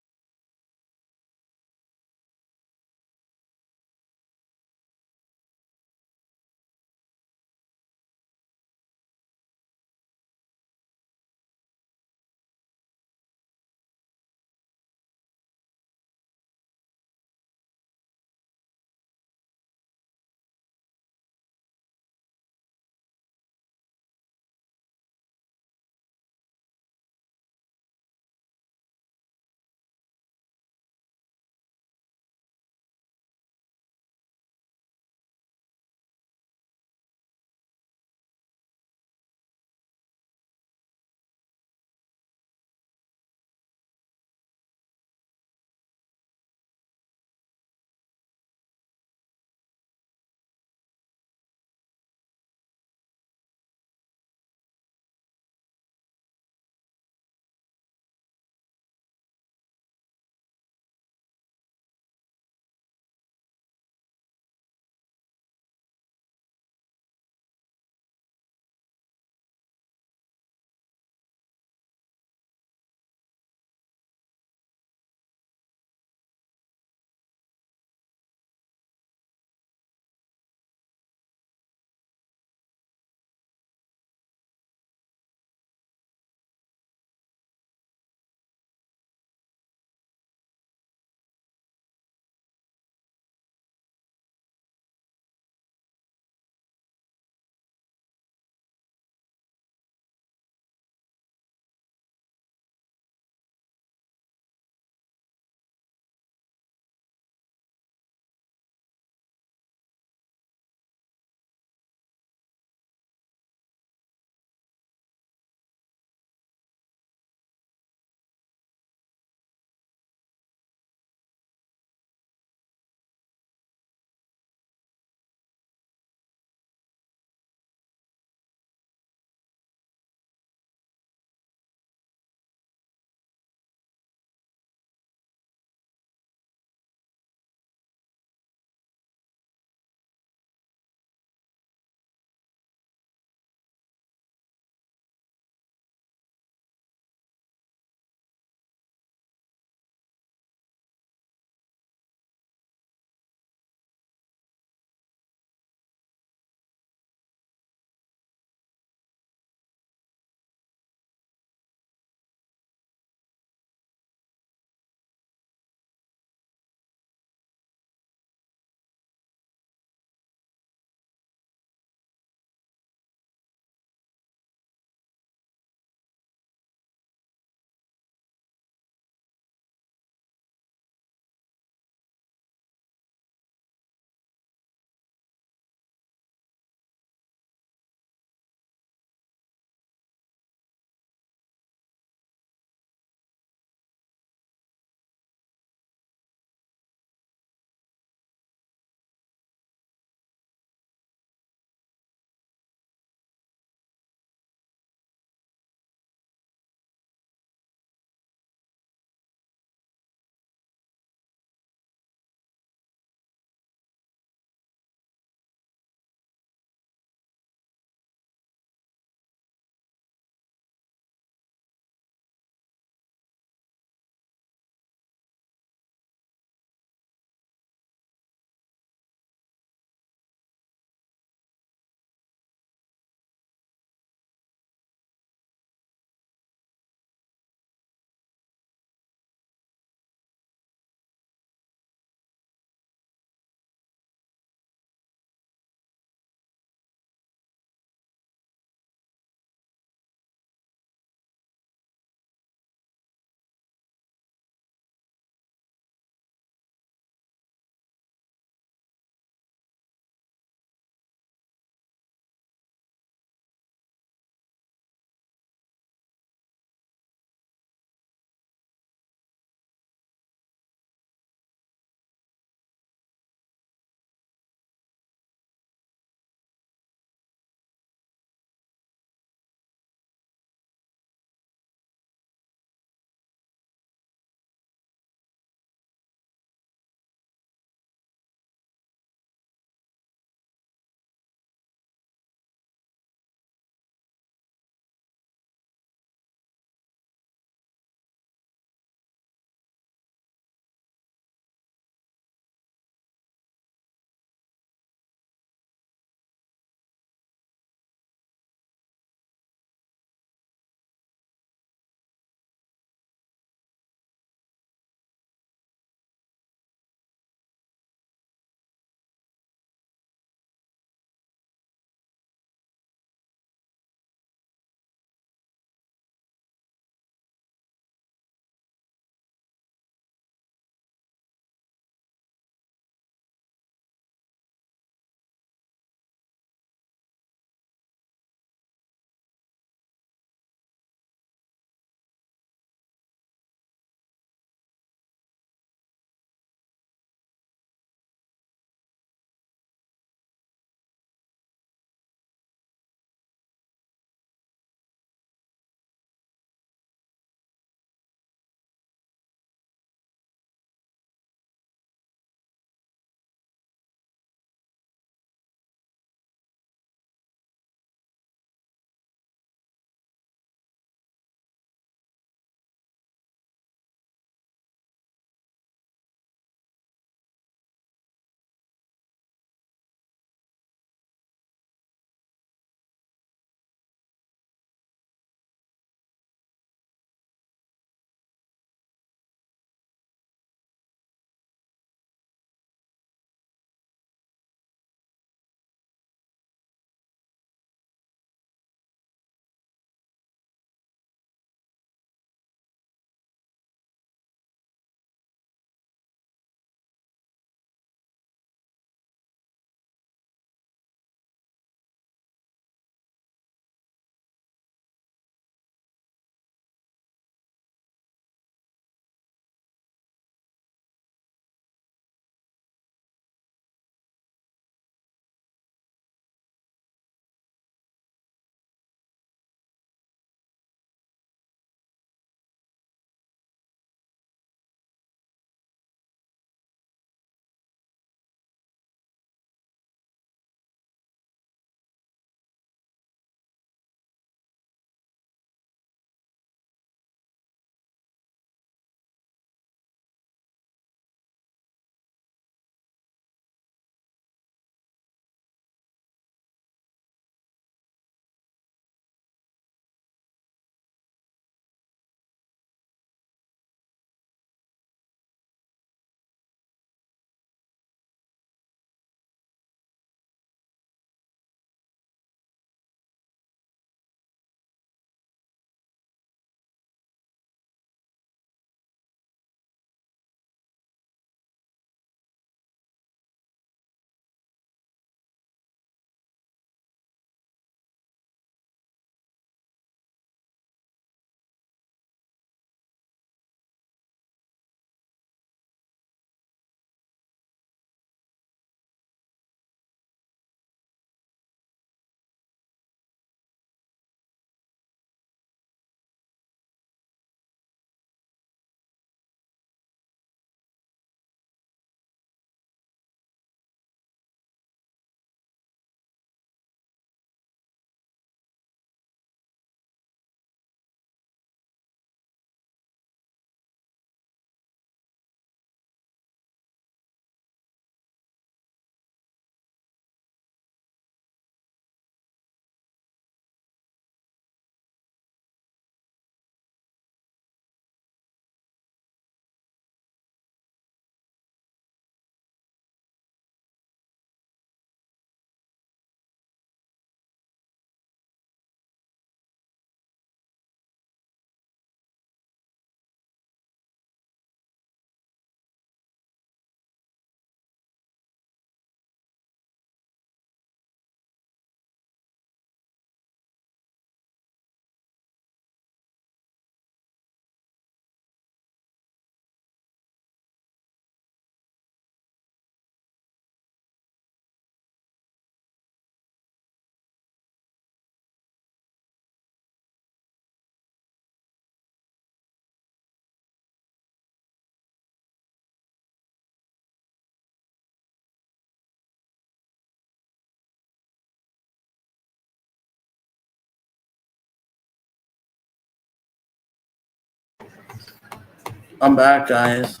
I'm back, guys.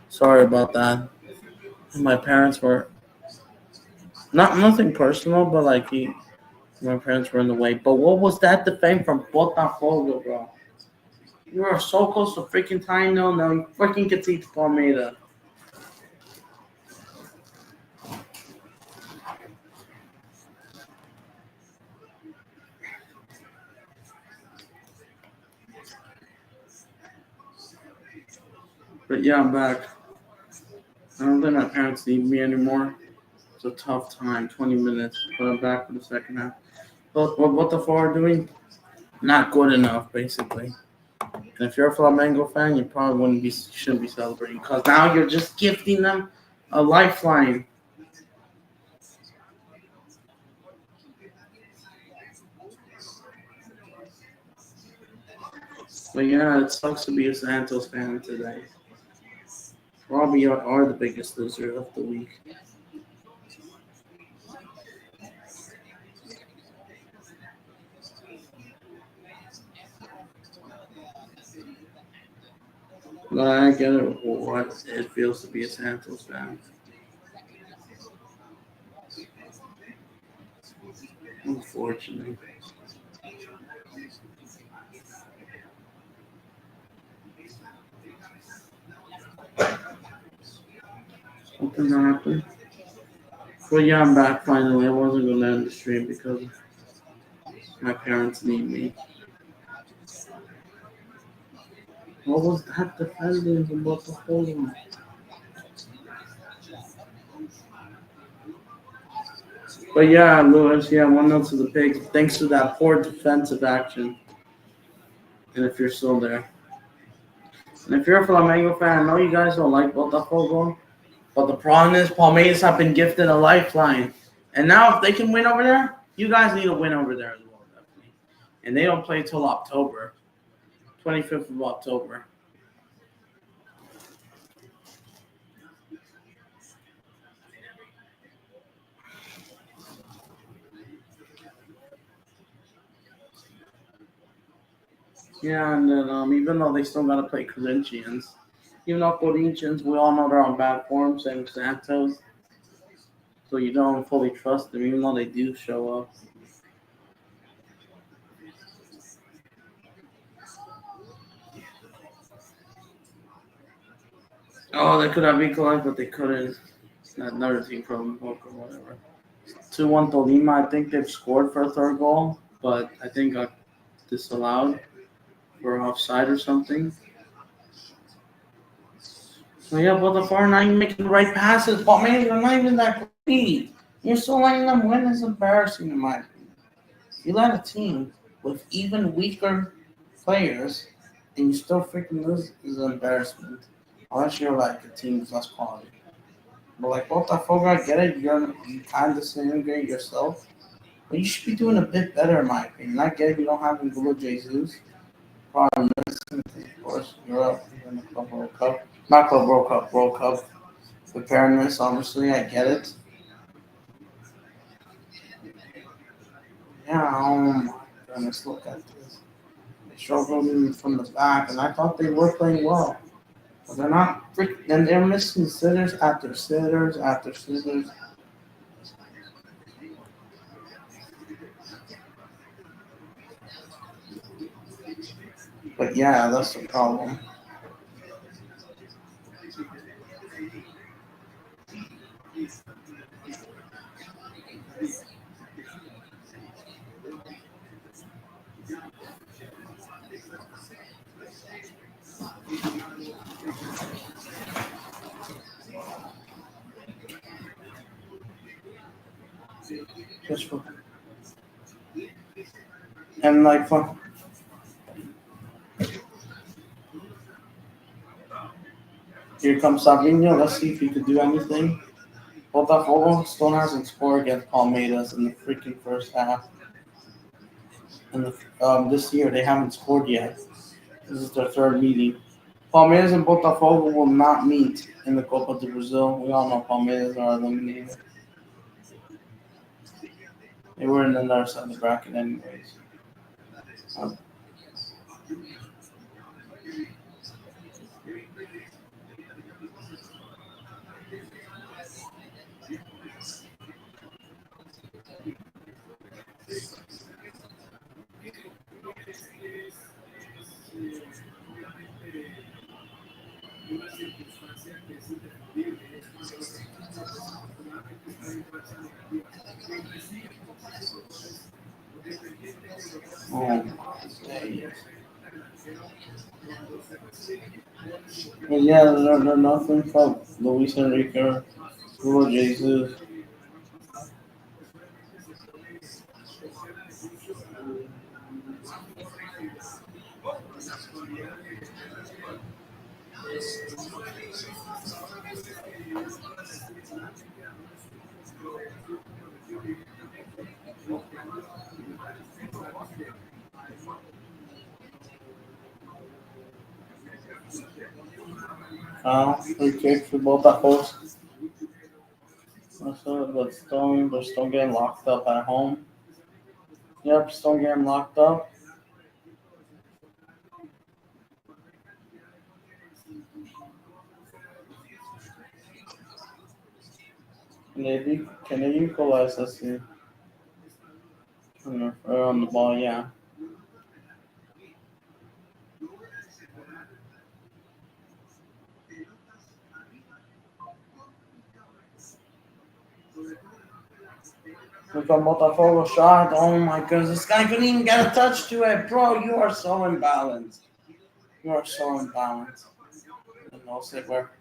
Sorry about that. My parents were nothing personal, but my parents were in the way. But what was that defame from Botafogo, bro? You were so close to freaking tying no. Now you freaking can teach Palmeira. But yeah, I'm back. I don't think my parents need me anymore. It's a tough time, 20 minutes, but I'm back for the second half. But what the four are doing? Not good enough, basically. And if you're a Flamengo fan, you probably shouldn't be celebrating because now you're just gifting them a lifeline. But yeah, it sucks to be a Santos fan today. Probably are the biggest loser of the week. But I get it, what it feels to be a Santos fan. Unfortunately. Something happened. But yeah, I'm back finally. I wasn't going to end the stream because my parents need me. What was that defending from Botafogo? But yeah, Lewis, yeah, 1-0 to the Pigs. Thanks to that poor defensive action. And if you're still there. And if you're a Flamengo fan, I know you guys don't like Botafogo, but the problem is Palmeiras have been gifted a lifeline. And now if they can win over there, you guys need to win over there as well, definitely. And they don't play till October, 25th of October. Yeah, and then even though they still got to play Corinthians, even though Corinthians, we all know they're on bad form, same as Santos, so you don't fully trust them, even though they do show up. Oh, they could have equalized, but they couldn't. Another team from Boca or whatever. 2-1 Tolima. I think they've scored for a third goal, but I think got disallowed for offside or something. So yeah, but the far not even making the right passes. But man, you're not even that great. You're still letting them win. It's embarrassing in my opinion. You let a team with even weaker players and you still freaking lose is an embarrassment. Unless you're like a team with less quality. But like Botafogo, I get it. You kind of disintegrate yourself. But you should be doing a bit better, in my opinion. I get it. You don't have Angulo Jesus. Probably missing, of course, Europe, in the Club World Cup. Not Club World Cup, World Cup. Preparedness, obviously, I get it. Yeah, oh my goodness, look at this. They struggled from the back, and I thought they were playing well. But they're not, and they're missing sitters after sitters after sitters. But yeah, that's the problem. Just for, and like, here comes Savinho. Let's see if he could do anything. Botafogo still hasn't scored against Palmeiras in the freaking first half. And this year they haven't scored yet. This is their third meeting. Palmeiras and Botafogo will not meet in the Copa do Brazil. We all know Palmeiras are eliminated. They were in the other side of the bracket anyways. Um, Oh, but yeah, they're nothing from Luis Enrique, Julio Jesus. Free kick for Botafogo. But still getting locked up at home. Yep, still getting locked up. Can they equalize this year? On the ball, yeah. Look at Botafogo shot. Oh my goodness, this guy couldn't even get a touch to it. Bro, you are so imbalanced. You are so imbalanced. No sé where.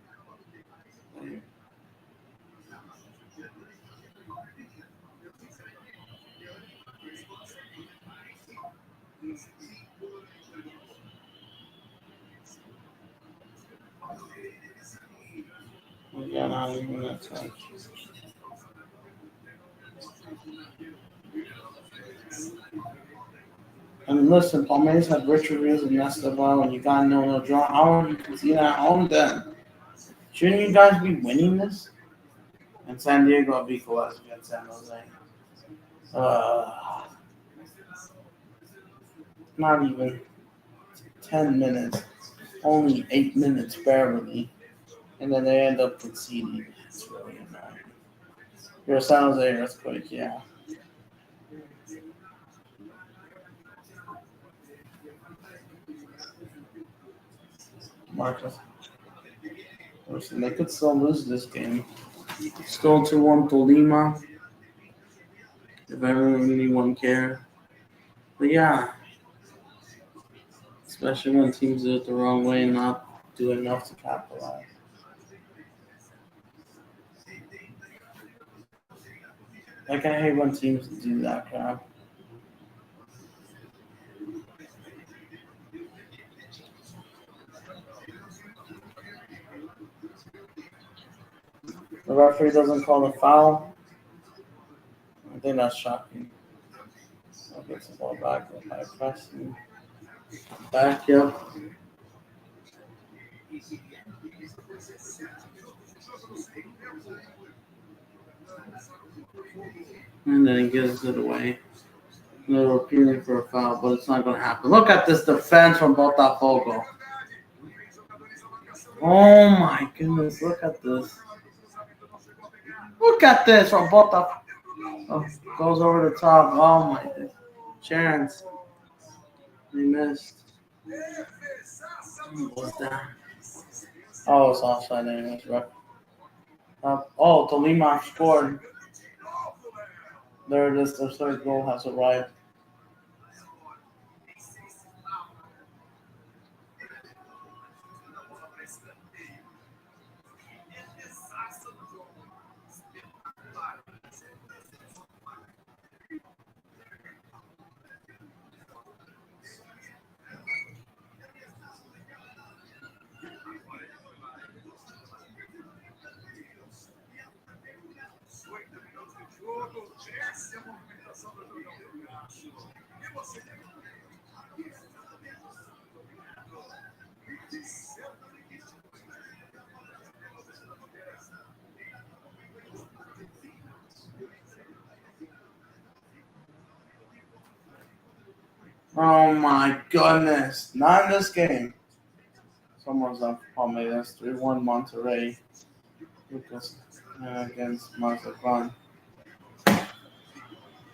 Yeah, not even a touch. And listen, Plumerias had rich reviews and Esteban when you got no draw. How are you conceding at home then? Shouldn't you guys be winning this? And San Diego beat equalized against San Jose. Uh, not even 10 minutes. Only 8 minutes, barely. And then they end up conceding. It's really annoying. You're a San Jose earthquake, yeah. Marcus. Listen, they could still lose this game. Still 2-1 Tolima. If anyone cared. But yeah, especially when teams do it the wrong way and not do enough to capitalize. Like, I hate when teams do that crap. The referee doesn't call the foul. I think that's shocking. I'll get the ball back with my pressing. Back, yep. And then he gives it away. They're appealing for a foul, but it's not going to happen. Look at this defense from Botafogo. Oh my goodness, look at this. Look at this from Botafogo. Oh, goes over the top. Oh my goodness. Chance. They missed. What's that? Oh, it's offside anyways, right? Tolima scored. There it is. Their third goal has arrived. Oh my goodness. Not in this game. Someone's on Palmeiras. 3-1 Monterrey. Lucas against Mazatlan.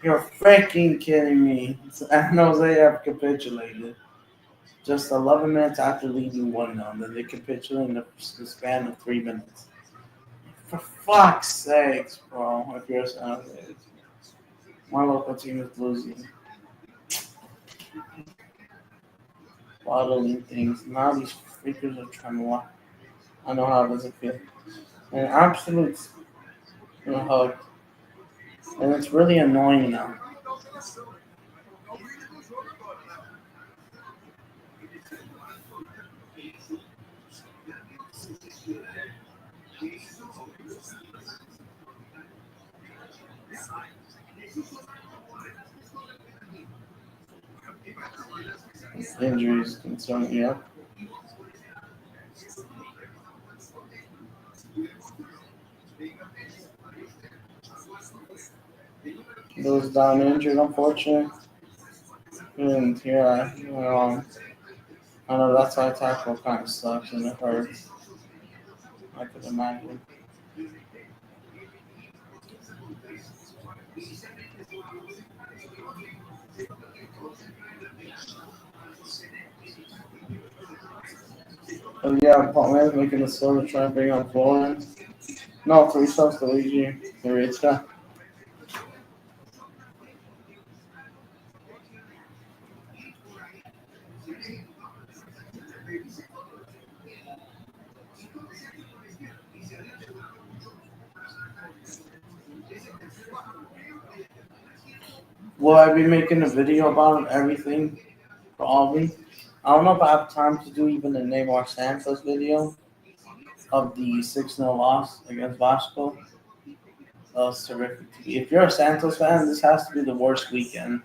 You're freaking kidding me. San Jose have capitulated. Just 11 minutes after leading 1-0, then they capitulate in the span of 3 minutes. For fuck's sakes, bro. If you're my local team is losing. Bottling things. Now these freakers are trying to walk. I know how it doesn't feel. An absolute hug. And it's really annoying now. Injuries concern, yeah. Goes down injured, unfortunately. And yeah, I know that's why tackle kind of sucks and it hurts. I could imagine. But yeah, Plumerias making the sort of try to bring on Florence. No, 3 subs to Luigi. Maritza. Will I be making a video about everything? Probably. I don't know if I have time to do even the Neymar Santos video of the 6-0 loss against Vasco. That was terrific. If you're a Santos fan, this has to be the worst weekend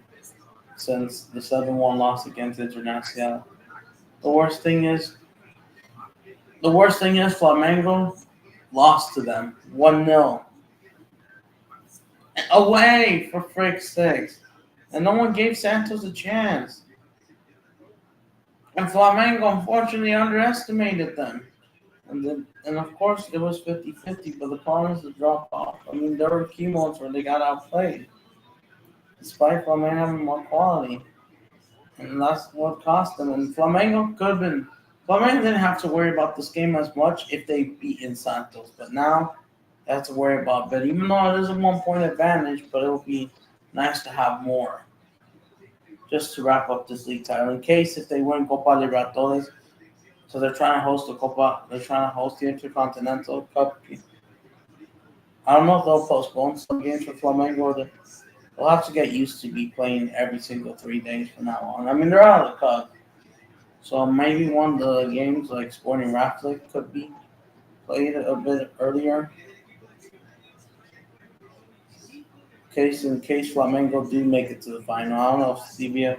since the 7-1 loss against Internacional. The worst thing is, Flamengo lost to them 1-0 away for frick's sakes, and no one gave Santos a chance. And Flamengo unfortunately underestimated them. And of course, it was 50-50, but the problem is the drop off. I mean, there were key moments where they got outplayed, despite Flamengo having more quality. And that's what cost them. And Flamengo could have been. Flamengo didn't have to worry about this game as much if they beat in Santos, but now they have to worry about. But even though it is a 1 point advantage, but it'll be nice to have more. Just to wrap up this league title, in case if they win Copa Libertadores, so they're trying to host the Copa. They're trying to host the Intercontinental Cup. I don't know if they'll postpone some games for Flamengo. Or they'll have to get used to be playing every single 3 days from now on. I mean, they're out of the cup, so maybe one of the games like Sporting Raflik could be played a bit earlier. In case Flamengo do make it to the final, I don't know if Sevilla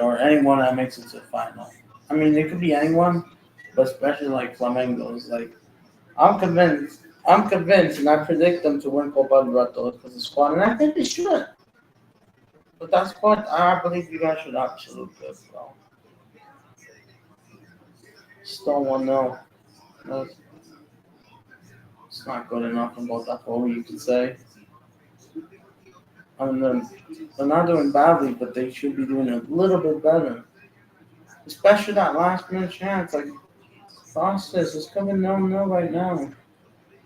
or anyone that makes it to the final. I mean, it could be anyone, but especially like Flamengo's. Like, I'm convinced. And I predict them to win Copa Libertadores because the squad, and I think they should. But that squad, I believe you guys should absolutely good, bro. Still 1-0. It's not good enough in Botafogo, you could say. I mean, they're not doing badly, but they should be doing a little bit better. Especially that last minute chance. Like, process is coming 0-0 right now.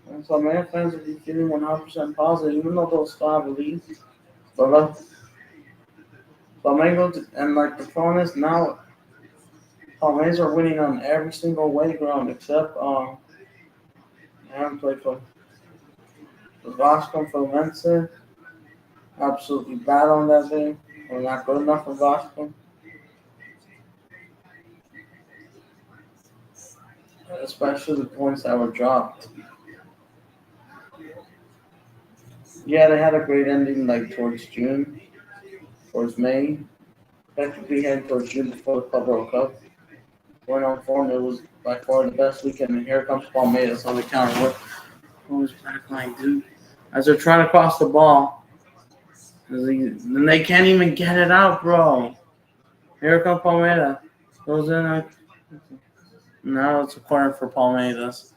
And so, my fans will be feeling 100% positive, even though they'll still have a lead. But Flamengo, and like the problem is now, Palmeiras are winning on every single way ground except I haven't played for the Vasco and Fluminense. Absolutely bad on that game. We're not good enough for Vasco. Especially the points that were dropped. Yeah, they had a great ending like towards June, towards May. Technically heading towards June before the Club World Cup. Went on form. It was by far the best weekend. And here comes Palmeiras on the counter. Who's back line, dude? As they're trying to cross the ball. And they can't even get it out, bro. Here comes Palmeiras. Goes in. Now it's a corner for Palmeiras.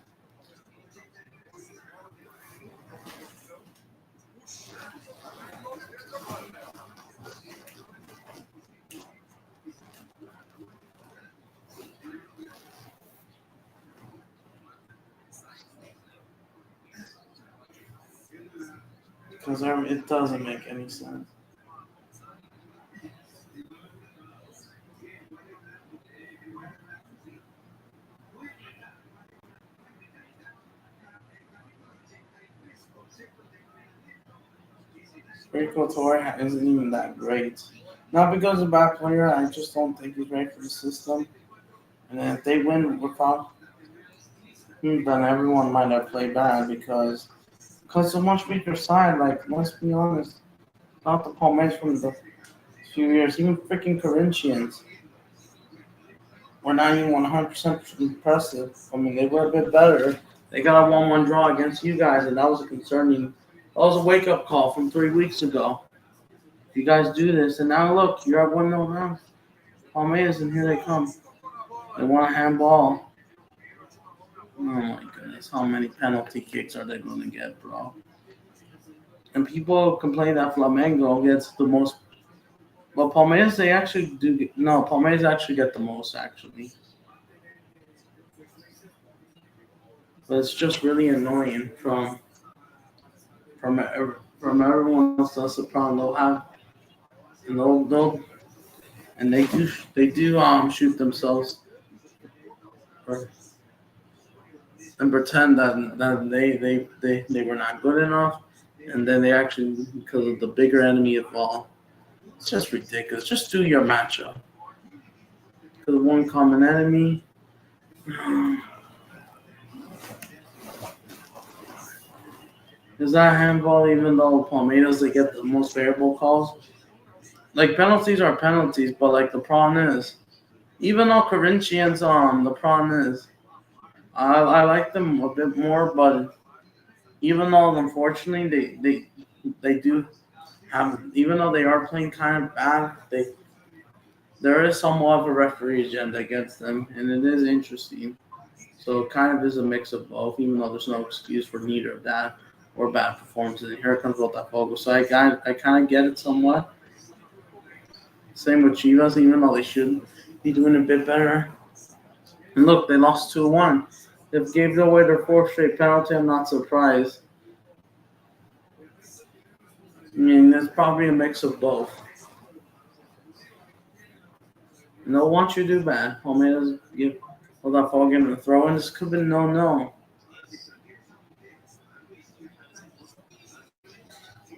Because it doesn't make any sense. Rico Torre isn't even that great. Not because he's a bad player, I just don't think he's right for the system. And then if they win without him, then everyone might have played bad because it's a much weaker side. Like, let's be honest. Not the Palmeiras from the few years, even freaking Corinthians were not even 100% impressive. I mean, they were a bit better. They got a 1-1 draw against you guys, and that was a wake-up call from 3 weeks ago. If you guys do this, and now look, you're at 1-0 now. Palmeiras, and here they come. They want a handball. Oh my goodness, how many penalty kicks are they going to get, bro? And people complain that Flamengo gets the most. But Palmeiras, they actually do. No, Palmeiras actually get the most, actually. But it's just really annoying from everyone else. That's the problem. They'll have, and and they do shoot themselves and pretend that they were not good enough, and then they actually, because of the bigger enemy involved. It's just ridiculous. Just do your matchup. Because one common enemy. Is that handball, even though Palmeiras, they get the most favorable calls? Like, penalties are penalties, but, like, the problem is, even though Corinthians, the problem is, I like them a bit more, but even though, unfortunately, they do have, even though they are playing kind of bad, there is somewhat of a referee agenda against them, and it is interesting. So it kind of is a mix of both, even though there's no excuse for neither of that or bad performances. And here comes Botafogo. So I kind of get it somewhat. Same with Chivas, even though they should be doing a bit better. And look, they lost 2-1. They gave away their fourth straight penalty. I'm not surprised. I mean, it's probably a mix of both. And they'll want you to do bad. Palmeiras give Botafogo getting a throw, and this could have been no.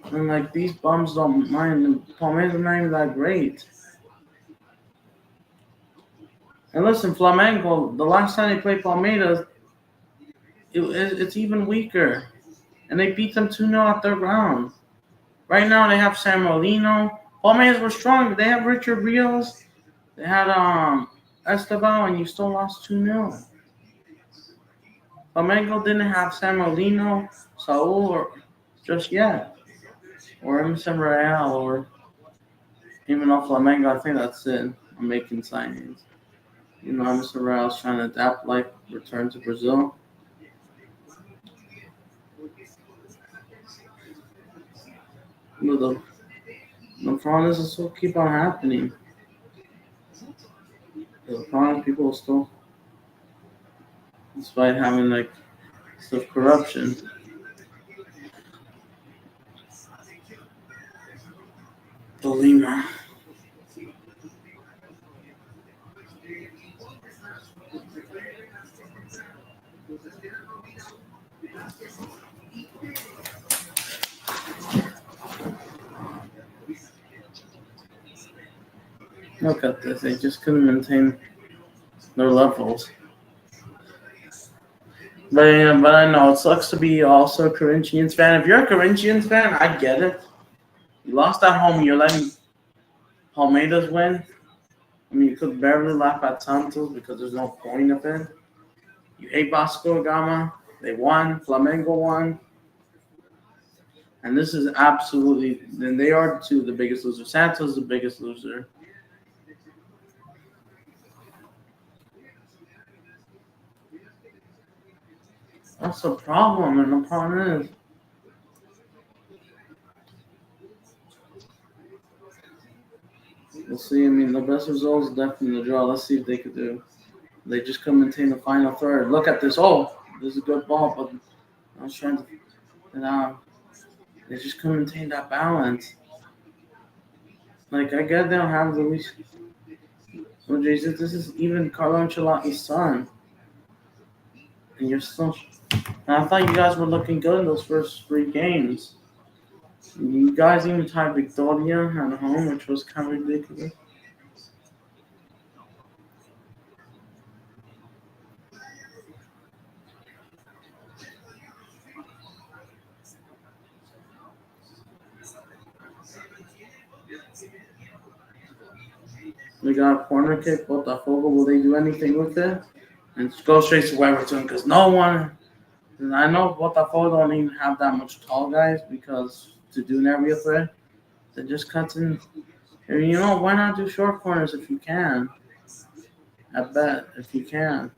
And like, these bums don't mind. Palmeiras are not even that great. And listen, Flamengo, the last time they played Palmeiras, it's even weaker. And they beat them 2-0 at their ground. Right now they have San Marino. Palmeiras were strong. They have Richard Rios. They had Esteban, and you still lost 2-0. Flamengo didn't have San Marino, Saul, or just yet. Or Emerson Real, or even though Flamengo, I think that's it. I'm making signings. You know, Emerson Real's trying to adapt life, return to Brazil. You know, the problem is this will keep on happening. The problem is people will still, despite having like stuff corruption. The Lima. Look at this. They just couldn't maintain their levels. But I know it sucks to be also a Corinthians fan. If you're a Corinthians fan, I get it. You lost at home. You're letting Palmeiras win. I mean, you could barely laugh at Santos because there's no point of it. You hate Vasco da Gama. They won. Flamengo won. And this is absolutely, then they are the biggest loser. Santos is the biggest loser. That's the problem, and the problem is, we'll see. I mean, the best result is definitely the draw. Let's see if they could do. They just come maintain the final third. Look at this. Oh, this is a good ball, but I was trying to. They just couldn't maintain that balance. Like, I get they don't have Luis. Well, Jesus, this is even Carlo Ancelotti's son. And you're still. And I thought you guys were looking good in those first 3 games. You guys even tied Victoria at home, which was kind of ridiculous. We got a corner kick. Botafogo, will they do anything with it? And just go straight to Weverton because no one. And I know Botafogo don't even have that much tall guys because to do an area threat, they just cut in. And you know, why not do short corners if you can? I bet if you can.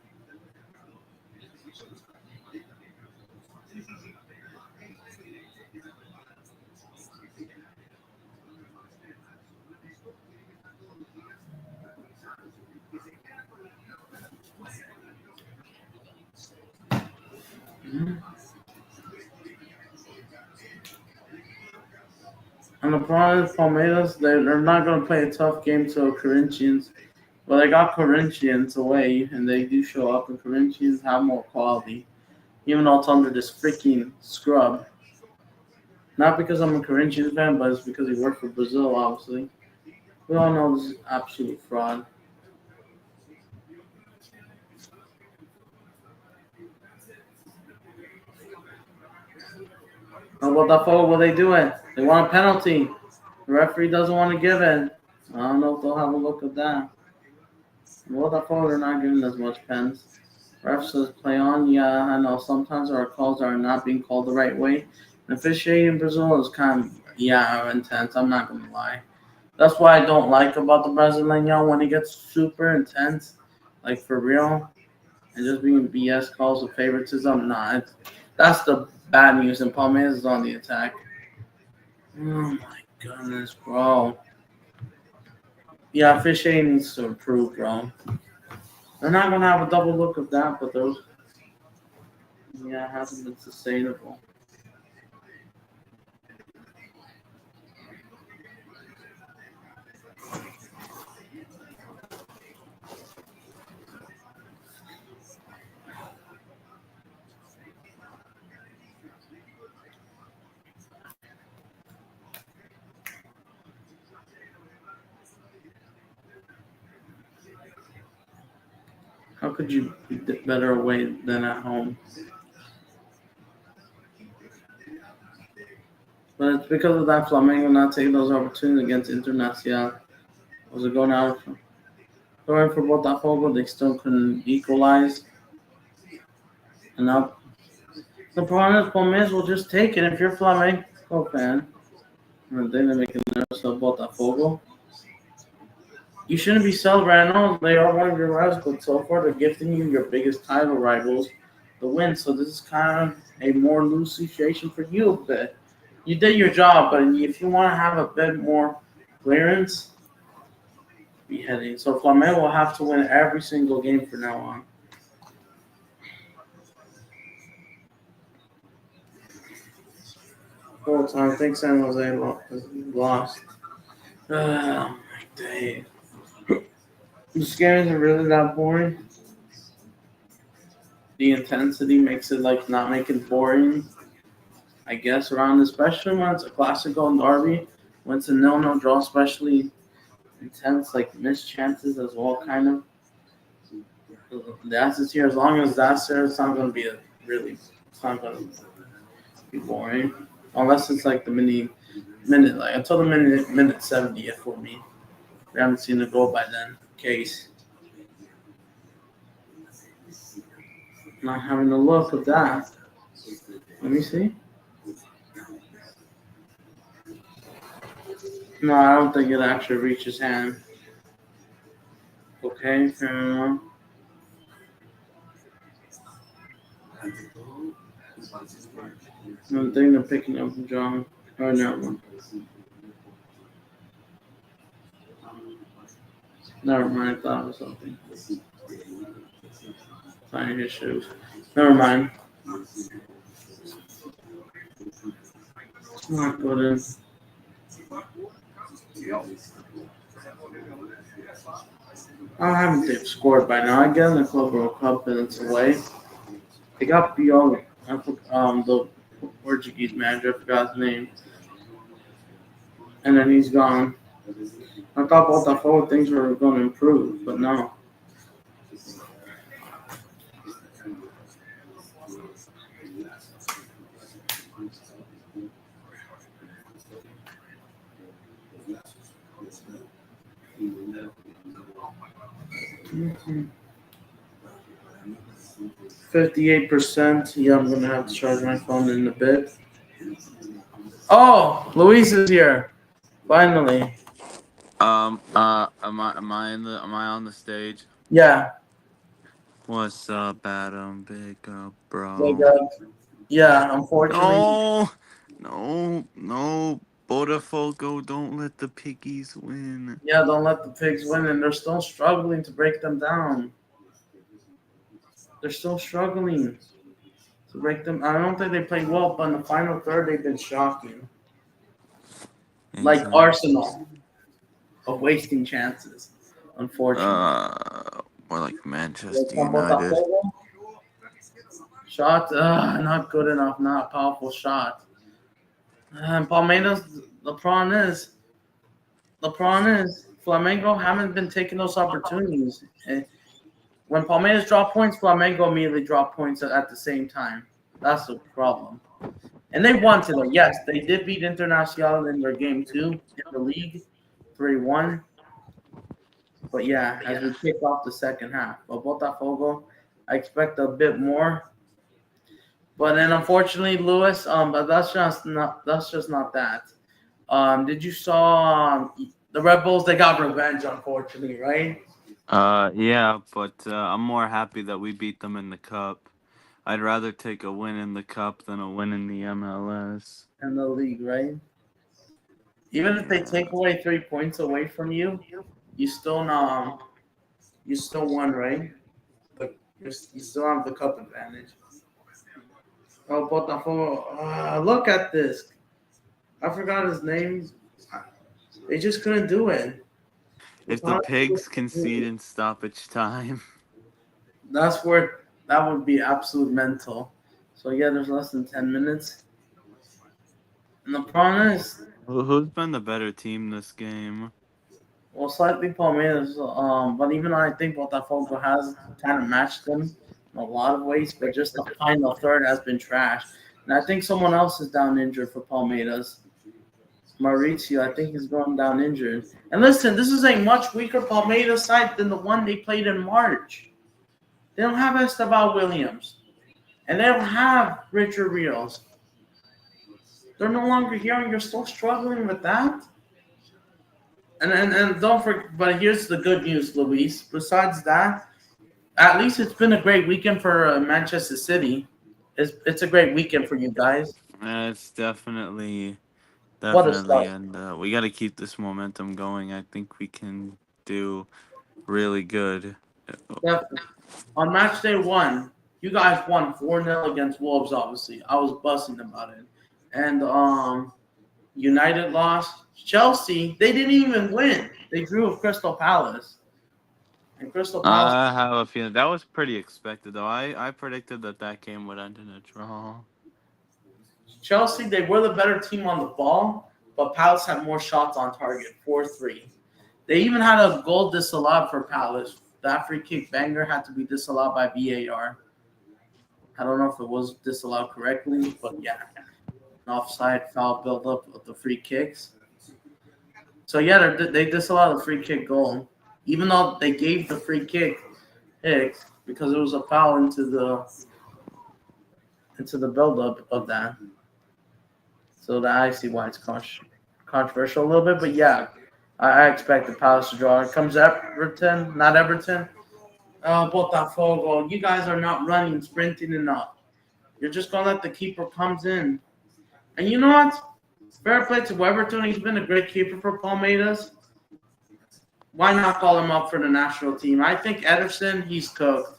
And the problem is Palmeiras, they're not going to play a tough game to Corinthians. Well, they got Corinthians away, and they do show up, and Corinthians have more quality. Even though it's under this freaking scrub. Not because I'm a Corinthians fan, but it's because he worked for Brazil, obviously. We all know this is absolute fraud. How about that Botafogo, what they doing? They want a penalty. The referee doesn't want to give it. I don't know if they'll have a look at that. Botafogo, they're not giving as much pens. Ref says play on. Yeah, I know. Sometimes our calls are not being called the right way. And officiating in Brazil is kind of, intense. I'm not going to lie. That's what I don't like about the Brazilian when it gets super intense, like for real, and just being BS calls of favoritism. Nah, that's the bad news. And Palmeiras is on the attack. Oh my goodness, bro. Yeah, officiating needs to improve, bro. They're not gonna have a double look of that, but those, it hasn't been sustainable. How could you be better away than at home? But it's because of that Flamengo not taking those opportunities against Internacional. Was it going out? Going for Botafogo, they still couldn't equalize. And now the problem is Palmeiras will just take it if you're a Flamengo fan. And then they make a nervous of Botafogo. You shouldn't be celebrating. I know they are one of your rivals, but so far they're gifting you your biggest title rivals the win. So this is kind of a more loose situation for you a bit. You did your job, but if you want to have a bit more clearance, be heading. So Flamengo will have to win every single game from now on. Full time. I think San Jose lost. Oh my day. The scares are really that boring. The intensity makes it like not make it boring. I guess around, especially when it's a classical and derby, when it's a no draw, especially intense, like missed chances as well, kind of. That's this here. As long as that's there, it's not going to be it's not going to be boring. Unless it's like the minute, like until the minute 70th for me. We haven't seen the goal by then. Case. Not having a look at that. Let me see. No, I don't think it actually reaches hand. Okay, fair enough. I think they're picking up John. Or no. Never mind, I thought it was something. Finding his shoes. Never mind. Not good. I haven't they've scored by now. Again, the Club World Cup minutes away. They got Biol, the Portuguese manager, I forgot his name. And then he's gone. I thought Botafogo things were going to improve, but no. Mm-hmm. 58%. Yeah, I'm gonna have to charge my phone in a bit. Oh, Luis is here. Finally. Am I on the stage? Yeah. What's up, Adam? Big up, Like, bro. yeah, unfortunately. No. Botafogo, don't let the piggies win. Yeah, don't let the pigs win, and they're still struggling to break them down. They're still struggling to break them. I don't think they played well, but in the final third, they've been shocking. Like Exactly. Arsenal of wasting chances, unfortunately. More like Like Manchester some United. Botafogo shot, not good enough, not a powerful shot. And Palmeiras, the problem is, Flamengo haven't been taking those opportunities. And when Palmeiras drop points, Flamengo immediately drop points at the same time. That's the problem. And they wanted it. Yes, they did beat Internacional in their game 2 in the league, 3-1. But yeah, as we kick off the second half. But Botafogo, I expect a bit more. But then unfortunately, Lewis, but that's just not that. Did you saw the Red Bulls? They got revenge, unfortunately, right? Yeah, but I'm more happy that we beat them in the cup. I'd rather take a win in the cup than a win in the MLS. In the league, right? Even if they Yeah. take away 3 points away from you, you still you still won, right? But you still have the cup advantage. Oh, Botafogo! Look at this. I forgot his name. They just couldn't do it. If the pigs concede in stoppage time. That's where that would be absolute mental. So yeah, there's less than 10 minutes. And the problem is, Who's been the better team this game? well, slightly Palmeiras, but even though I think Botafogo has kind of matched them in a lot of ways, but just the final third has been trash. And I think someone else is down injured for Palmeiras. Mauricio, I think, is going down injured. And listen, this is a much weaker Palmeiras side than the one they played in March. They don't have Esteban Williams, and they don't have Richard Rios. They're no longer here, and you're still struggling with that. And don't forget, but here's the good news, Luis. Besides that, at least it's been a great weekend for Manchester City. It's a great weekend for you guys. It's definitely, What a start! and we got to keep this momentum going. I think we can do really good. Definitely. On match day 1, you guys won 4-0 against Wolves. Obviously, I was buzzing about it, and United lost. Chelsea, they didn't even win. They drew with Crystal Palace, and Crystal Palace. I have a feeling that was pretty expected, though. I predicted that game would end in a draw. Chelsea, they were the better team on the ball, but Palace had more shots on target, 4-3. They even had a goal disallowed for Palace. That free kick banger had to be disallowed by VAR. I don't know if it was disallowed correctly, but yeah, an offside foul build up of the free kicks. So yeah, they disallowed the free kick goal, even though they gave the free kick because it was a foul into the build up of that. So that I see why it's controversial a little bit, but yeah, I expect the Palace to draw. It comes Everton, not Everton. Oh, Botafogo, you guys are not running, sprinting enough. You're just gonna let the keeper comes in. And you know what? Fair play to Everton. He's been a great keeper for Palmeiras. Why not call him up for the national team? I think Ederson, he's cooked.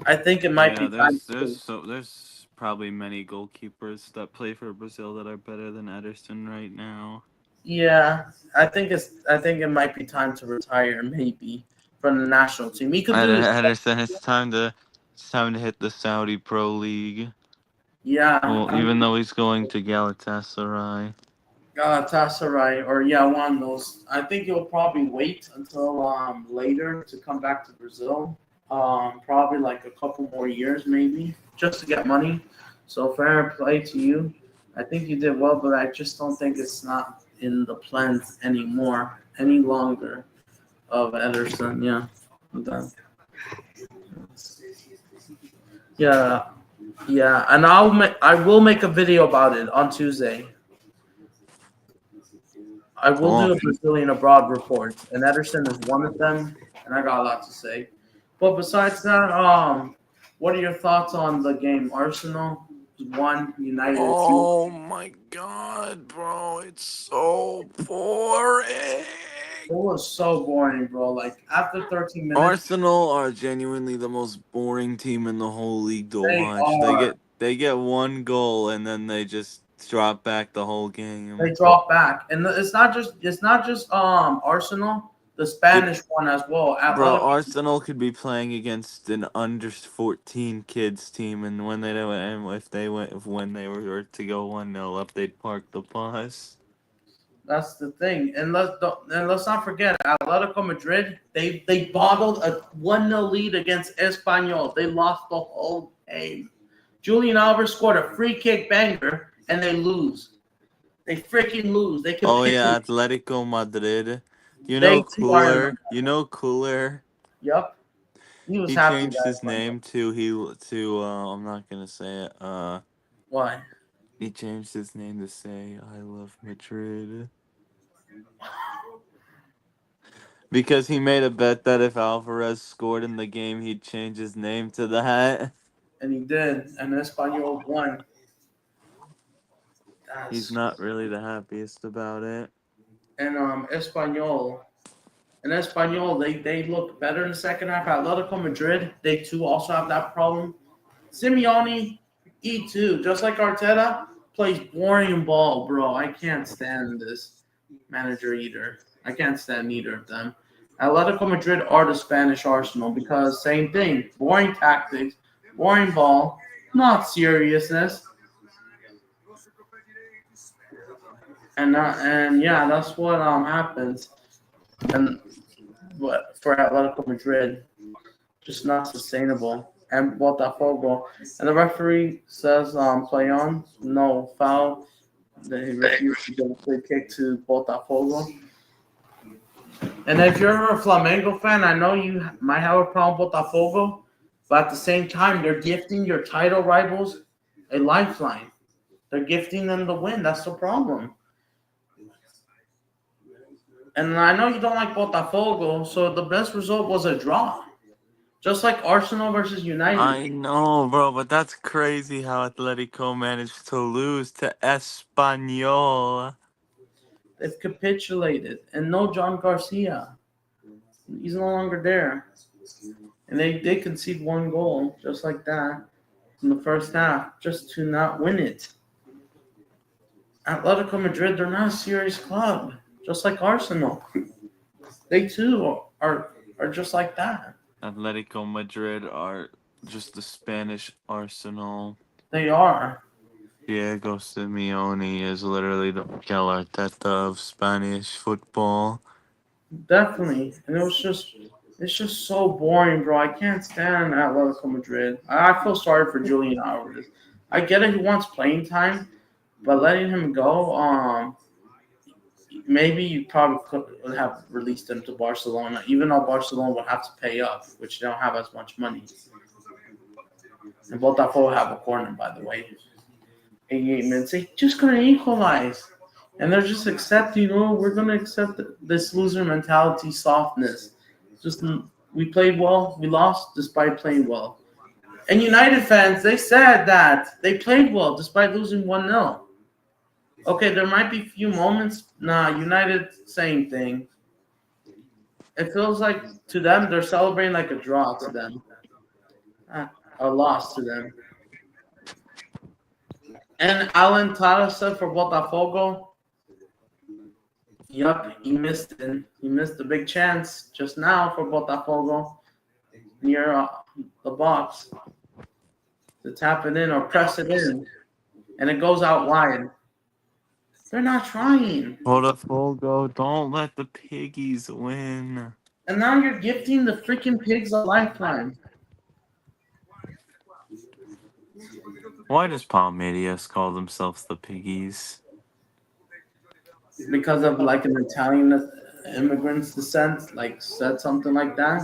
I think it might Yeah, be time there's to. so there's probably many goalkeepers that play for Brazil that are better than Ederson right now. Yeah, I think it might be time to retire maybe from the national team. He could do. Ederson, it's time to hit the Saudi Pro League. Yeah, Well, even though he's going to Galatasaray. Galatasaray or yeah, one of those. I think he'll probably wait until later to come back to Brazil. Probably like a couple more years maybe, just to get money. So fair play to you. I think you did well, but I just don't think it's not in the plans anymore, any longer of Ederson. Yeah, okay. Yeah, yeah, and I will make a video about it on Tuesday. I will Cool. do a Brazilian abroad report, and Ederson is one of them, and I got a lot to say. But besides that, what are your thoughts on the game? Arsenal won, United two. Oh my god, bro, it's so boring. It was so boring, bro. Like after 13 minutes, Arsenal are genuinely the most boring team in the whole league to they watch. They are get they get one goal and then they just drop back the whole they game. drop back, and it's not just Arsenal, the It, Spanish one as well. bro, Atletico. Arsenal could be playing against an under 14 kids team, and when they don't, and if they went when they were to go 1-0 up, they'd park the bus. That's the thing, and let's not forget Atletico Madrid. They bottled a 1-0 lead against Espanyol. They lost the whole game. Julian Alvarez scored a free kick banger, and they lose. They freaking lose. They Oh capitulate. yeah, Atletico Madrid. You They know too are in. Cooler. You know Cooler. Yep, he was He happy changed that his one. name to I'm not gonna say it. Why? He changed his name to say I love Madrid because he made a bet that if Alvarez scored in the game, he'd change his name to that. And he did, and Espanyol won. He's That's not really the happiest about it. and Espanyol. And Espanyol, they look better in the second half. Atletico Madrid, they too also have that problem. Simeone, E2, just like Arteta, plays boring ball, bro. I can't stand this manager either. I can't stand either of them. Atletico Madrid are the Spanish Arsenal because same thing, boring tactics, boring ball, not seriousness, and yeah, that's what happens. And but for Atletico Madrid, just not sustainable. And Botafogo, and the referee says play on, no foul. They refused to give a free kick to Botafogo. And if you're a Flamengo fan, I know you might have a problem with Botafogo, but at the same time, they're gifting your title rivals a lifeline. They're gifting them the win. That's the problem. And I know you don't like Botafogo, so the best result was a draw. Just like Arsenal versus United. I know, bro, but that's crazy how Atletico managed to lose to Espanyol. They've capitulated. And no John Garcia. He's no longer there. And they concede one goal just like that in the first half just to not win it. Atletico Madrid, they're not a serious club. Just like Arsenal. They too are just like that. Atletico Madrid are just the Spanish Arsenal. They are. Diego Simeone is literally the Mikel Arteta of Spanish football. Definitely. And it's just so boring, bro. I can't stand Atletico Madrid. I feel sorry for Julian Alvarez. I get it, he wants playing time, but letting him go, maybe you probably could have released him to Barcelona, even though Barcelona would have to pay up, which they don't have as much money. And Botafogo have a corner, by the way. 88 minutes. They just couldn't equalize. And they're just accepting, we're going to accept this loser mentality softness. Just we played well, we lost despite playing well. And United fans, they said that they played well despite losing 1-0. Okay, there might be few moments. Nah, United, same thing. It feels like to them, they're celebrating like a draw to them. A loss to them. And Alan Tarasa for Botafogo. Yup, he missed it. He missed the big chance just now for Botafogo near the box to tap it in or press it in, and it goes out wide. They're not trying. Botafogo, don't let the piggies win. And now you're gifting the freaking pigs a lifeline. Why does Plumerias call themselves the piggies? Because of like an Italian immigrant's descent, like said something like that.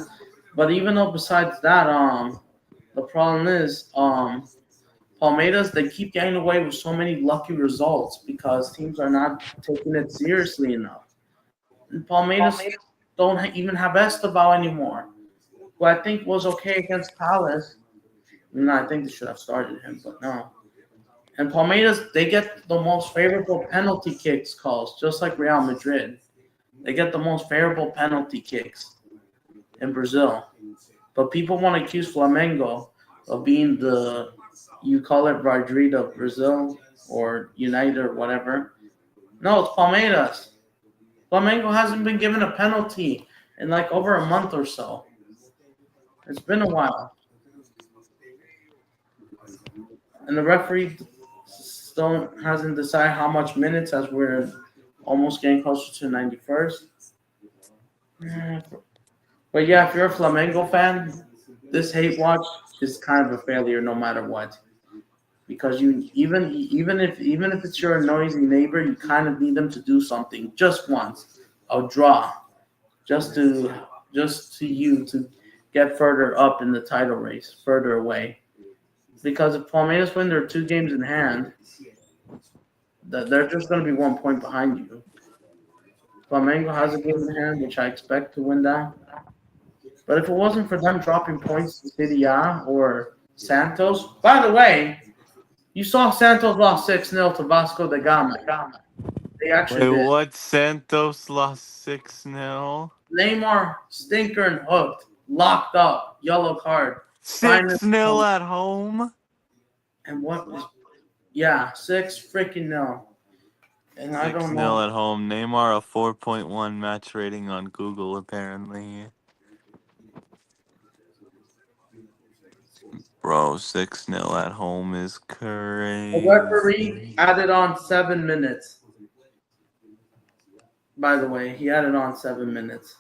But even though besides that, the problem is, Palmeiras they keep getting away with so many lucky results because teams are not taking it seriously enough. And Palmeiras don't even have Estabao anymore, who I think was okay against Palace. No, I think they should have started him, but no. And Palmeiras, they get the most favorable penalty kicks calls, just like Real Madrid. They get the most favorable penalty kicks in Brazil. But people want to accuse Flamengo of being the, you call it Madrid of Brazil or United or whatever. No, it's Palmeiras. Flamengo hasn't been given a penalty in like over a month or so. It's been a while. And the referee still hasn't decided how much minutes as we're almost getting closer to 91st. But yeah, if you're a Flamengo fan, this hate watch is kind of a failure no matter what. Because you even if it's your noisy neighbor, you kind of need them to do something just once, a draw, just to you to get further up in the title race, further away. Because if Palmeiras win their 2 games in hand, that they're just going to be 1 point behind you. Flamengo has a game in hand, which I expect to win that. But if it wasn't for them dropping points to City A or Santos, by the way, you saw Santos lost 6-0 to Vasco da Gama. They actually Wait, did. what? Santos lost 6-0? Neymar, stinker and hooked, locked up, yellow card. Finally, 6-0 at home? and what was, yeah, 6 freaking 0. And I don't 6-0 know. at home. Neymar a 4.1 match rating on Google, apparently. Bro, 6-0 at home is The referee crazy. added on 7 minutes. By the way, he added on 7 minutes.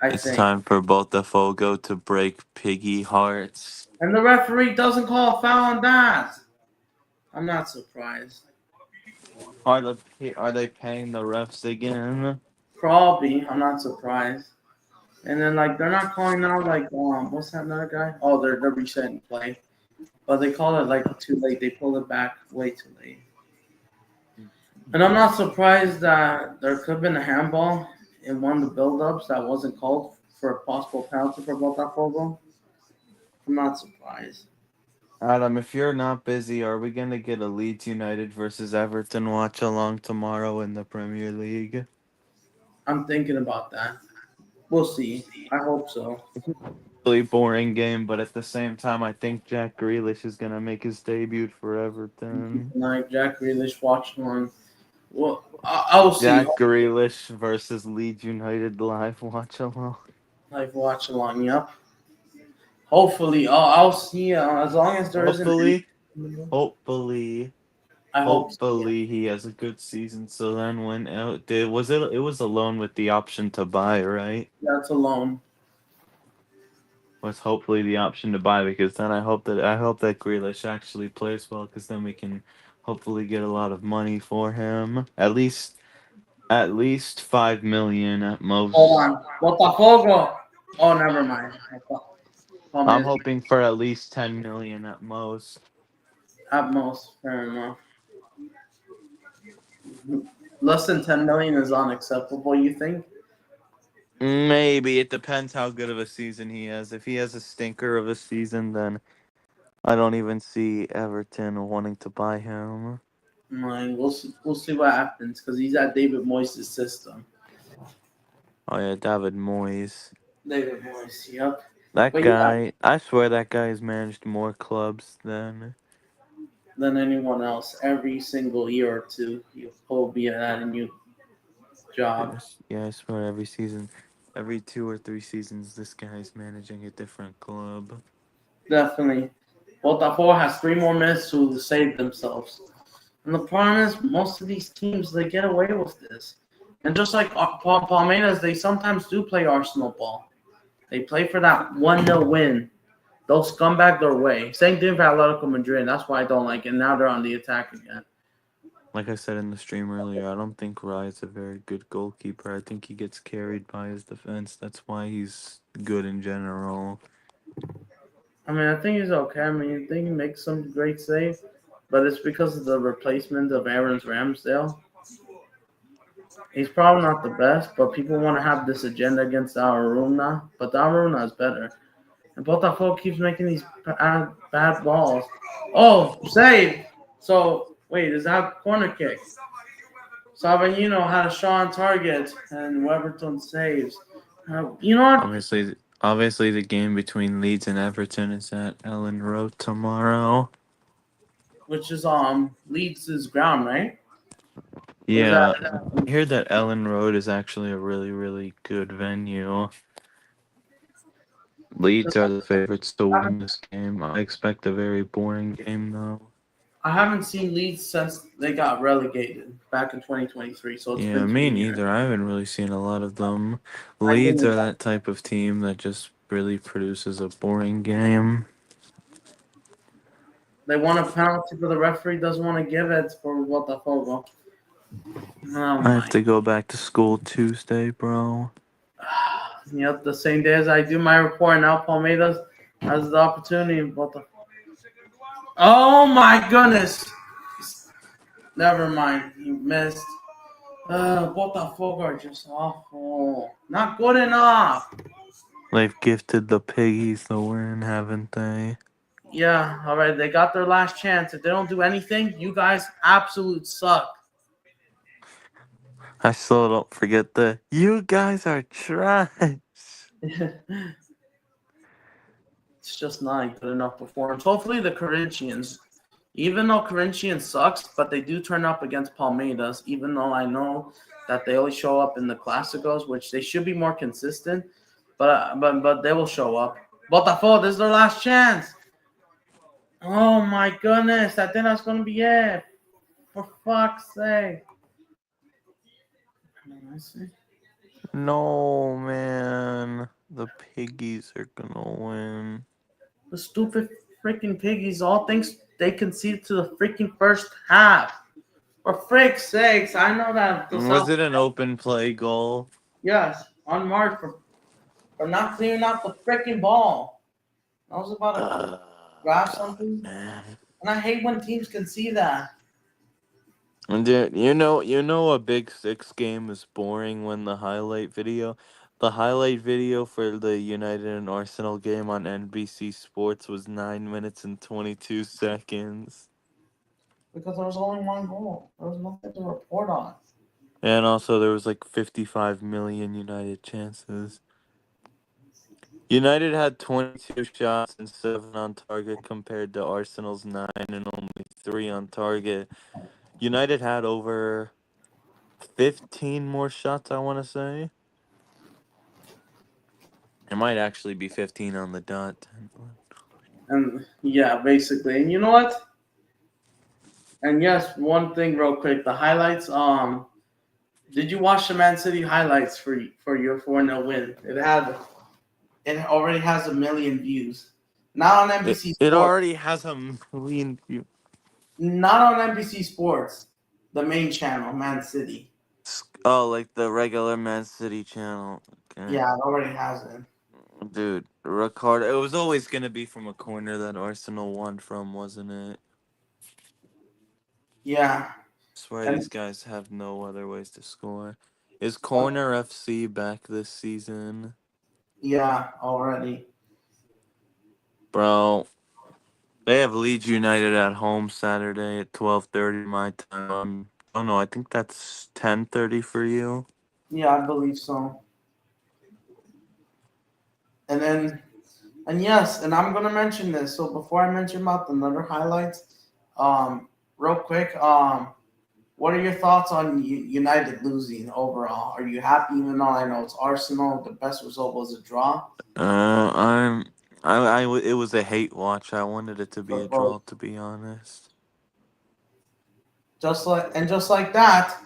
I It's think. time for Botafogo to break piggy hearts. And the referee doesn't call a foul on that. I'm not surprised. Are they paying the refs again? Probably, I'm not surprised. And then like they're not calling out like what's that another guy? Oh, they're resetting play, but they call it like too late. They pull it back way too late. And I'm not surprised that there could have been a handball in one of the build-ups that wasn't called for a possible penalty for Botafogo. I'm not surprised. Adam, if you're not busy, are we gonna get a Leeds United versus Everton watch along tomorrow in the Premier League? I'm thinking about that. We'll see. I hope so. Really boring game, but at the same time, I think Jack Grealish is gonna make his debut for Everton. Like Jack Grealish watching on. Well, I'll see. Jack Grealish versus Leeds United live watch along. Like watch along. Yep. Hopefully, I'll see. As long as there isn't any. Hopefully, hopefully, I hope so. Yeah. hopefully he has a good season. So then when out did was it? It was a loan with the option to buy, right? That's alone. Was hopefully the option to buy because then I hope that Grealish actually plays well because then we can hopefully get a lot of money for him. At least 5 million at Hold most. on. Botafogo. Oh, never mind. I thought I'm Palmeiras hoping for at least 10 million at most. at most. Fair enough. Less than 10 million is unacceptable. You think? Maybe it depends how good of a season he has. If he has a stinker of a season, then I don't even see Everton wanting to buy him. Like, we'll see. We'll see what happens because he's at David Moyes' system. Oh yeah, David Moyes. David Moyes. Yep. That But yeah, guy, I swear that guy has managed more clubs than than anyone else. Every single year or two, he'll be at a new job. Yeah, I swear every season, every 2 or 3 seasons, this guy's managing a different club. Definitely. Botafogo has 3 more minutes to save themselves. And the problem is, most of these teams, they get away with this. And just like Palmeiras, they sometimes do play Arsenal ball. They play for that 1-0 win. They'll scumbag their way. Same thing for Atletico Madrid. That's why I don't like it. Now they're on the attack again. Like I said in the stream earlier, I don't think Rai's a very good goalkeeper. I think he gets carried by his defense. That's why he's good in general. I mean, I think he's okay. I mean, I think he makes some great saves, but it's because of the replacement of Aaron's Ramsdale. He's probably not the best, but people want to have this agenda against Aruna, but Aruna is better. And Botafogo keeps making these bad balls. Oh, save! So, wait, is that a corner kick? Savanino had a shot on target, and Weberton saves. You know what? Obviously, the game between Leeds and Everton is at Ellen Road tomorrow. Which is Leeds' ground, right? Yeah, I hear that Ellen Road is actually a really, really good venue. Leeds are the favorites to win this game. I expect a very boring game, though. I haven't seen Leeds since they got relegated back in 2023, so it's Yeah, been me 2 years. neither. I haven't really seen a lot of them. I Leeds think are that type of team that just really produces a boring game. they want a penalty, but the referee doesn't want to give it for Botafogo. Oh I have my. to go back to school Tuesday, bro. Yep, the same day as I do my report, now Palmeiras has the opportunity. Oh my goodness! Never mind, he missed. Botafogo are just awful. Not good enough. They've gifted the piggies the win, haven't they? Yeah, all right, they got their last chance. If they don't do anything, you guys absolute suck. I still don't forget the you guys are trash. It's just not a good enough performance. Hopefully the Corinthians, even though Corinthians sucks, but they do turn up against Palmeiras, even though I know that they only show up in the Clásicos, which they should be more consistent, but they will show up. Botafogo, this is their last chance. Oh my goodness, I think that's gonna be it. For fuck's sake. No, man. The piggies are gonna win. The stupid freaking piggies all thinks they conceded to the freaking first half. For frick's sakes, I know that. Was it an open play goal? Yes, on Mark for not clearing out the freaking ball. I was about to grab something, man. and I hate when teams can see that. And you know, a Big Six game is boring when the highlight video for the United and Arsenal game on NBC Sports was 9 minutes and 22 seconds. Because there was only one goal. There was nothing to report on. And also, there was like 55 million United chances. United had 22 shots and 7 on target compared to Arsenal's 9 and only 3 on target. United had over 15 more shots, I want to say. It might actually be 15 on the dot. And yeah, basically. And you know what? And yes, one thing real quick. The highlights. Did you watch the Man City highlights for your 4-0 win? It already has 1 million views. Not on NBC It Sports. already has a million views. Not on NBC Sports. The main channel, Man City. Oh, like the regular Man City channel. Okay. Yeah, it already has it. Dude, Ricardo, it was always going to be from a corner that Arsenal won from, wasn't it? Yeah. I swear these guys have no other ways to score. Is Corner FC back this season? Yeah, already. Bro, they have Leeds United at home Saturday at 12:30 my time. Oh no, I think that's 10:30 for you. Yeah, I believe so. And yes, and I'm gonna mention this. So before I mention about the other highlights, Real quick, what are your thoughts on United losing overall? Are you happy, even though I know it's Arsenal? The best result was a draw I'm. It was a hate watch. I wanted it to be for a both. draw, to be honest. Just like that,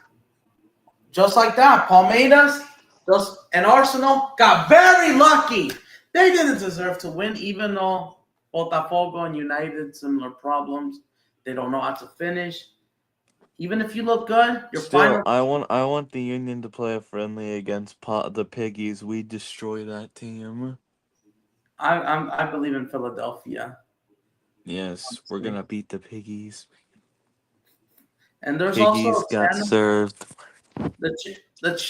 Palmeiras and Arsenal got very lucky. They didn't deserve to win, even though Botafogo and United similar problems. They don't know how to finish. Even if you look good, your Still, final. I want the Union to play a friendly against the Piggies. We destroy that team. I believe in Philadelphia. Yes, we're Honestly. gonna beat the Piggies. And there's also Piggies a got channel. served.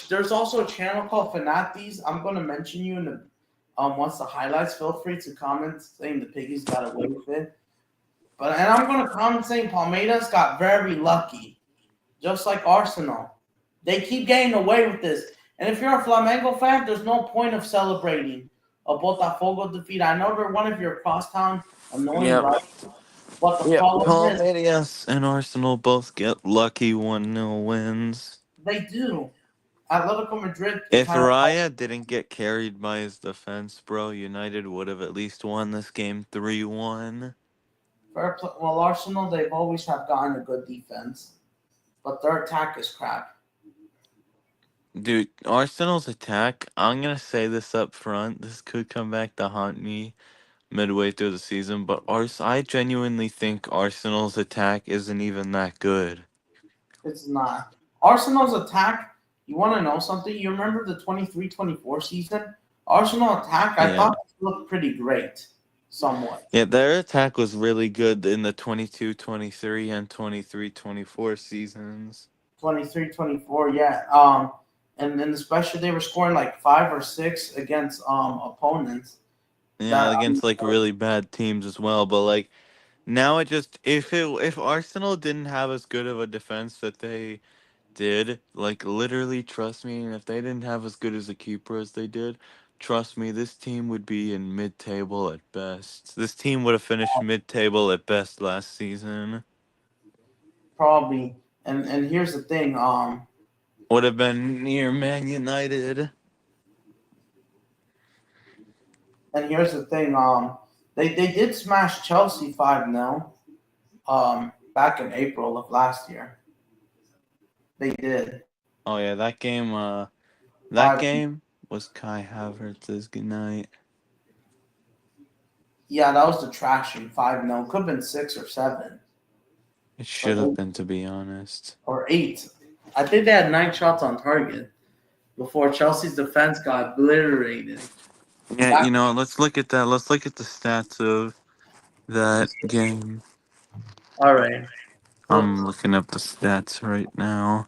There's also a channel called Fanatis. I'm going to mention you in the once the highlights. Feel free to comment saying the Piggies got away with it. And I'm going to comment saying Palmeiras got very lucky, just like Arsenal. They keep getting away with this. And if you're a Flamengo fan, there's no point of celebrating a Botafogo defeat. I know they're one of your crosstown annoying Yep. rivals, but the Yep. problem is Plumerias and Arsenal both get lucky 1-0 wins. they do. Atletico Madrid If kind of Raya didn't get carried by his defense, bro, United would have at least won this game 3-1. well, Arsenal they've always have gotten a good defense, but their attack is crap. Dude, Arsenal's attack, I'm gonna say this up front. This could come back to haunt me midway through the season, but I genuinely think Arsenal's attack isn't even that good. It's not. Arsenal's attack, you want to know something? You remember the 23-24 season? Arsenal attack, I Yeah. thought it looked pretty great, somewhat. Yeah, their attack was really good in the 22-23 and 23-24 seasons. 23-24, yeah. And then especially they were scoring like 5 or 6 against opponents. Yeah, That against like really bad teams as well, but like now it just if Arsenal didn't have as good of a defense that they did, like literally trust me, and if they didn't have as good as a keeper as they did, trust me, this team would be in mid-table at best. This team would have finished mid-table at best last season. probably. And here's the thing. Would have been near Man United. And here's the thing. They did smash Chelsea 5-0. Back in April of last year, they did Oh yeah, that 5. game was Kai Havertz's good night. Yeah, that was the trashing 5-0. Could have been 6 or 7 It or should have been, to be honest. 8. I think they had 9 shots on target before Chelsea's defense got obliterated. Yeah, you know, let's look at that. Let's look at the stats of that game. All right, for I'm looking up the stats right now.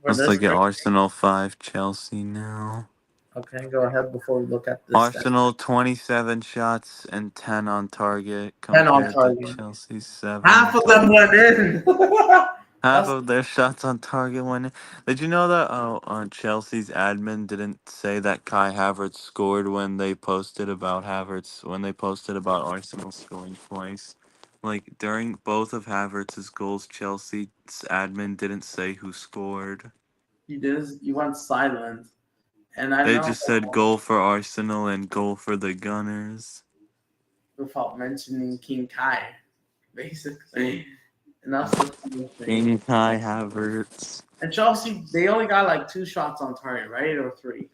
Let's this. look at Arsenal 5, Chelsea now. Okay, go ahead before we look at this. Arsenal 27 shots and 10 on target 10 on compared to target. Chelsea 7 Half on of them target. went in. Half That's of their shots on target went in. Did you know that Chelsea's admin didn't say that Kai Havertz scored when they posted about Arsenal scoring twice? Like during both of Havertz's goals, Chelsea's admin didn't say who scored. you did. You went silent, and I They know just said goal for Arsenal and goal for the Gunners. without mentioning King Kai, basically. And that's the funny thing. King Kai Havertz. And Chelsea, they only got like 2 shots on target, right? Or 3.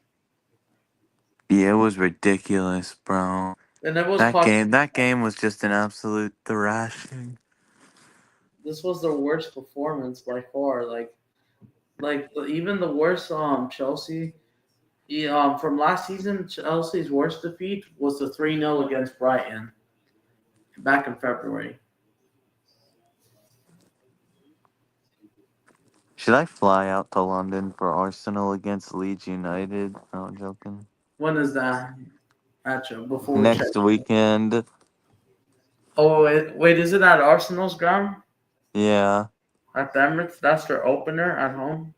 Yeah, it was ridiculous, bro. And it was That plus. game, that game was just an absolute thrashing. This was their worst performance by far. Even the worst Chelsea. From last season, Chelsea's worst defeat was the 3-0 against Brighton back in February. Should I fly out to London for Arsenal against Leeds United? No, I'm joking. When is that matchup? Before we check. Next weekend. Oh, wait, is it at Arsenal's ground? Yeah. At the Emirates? That's their opener at home?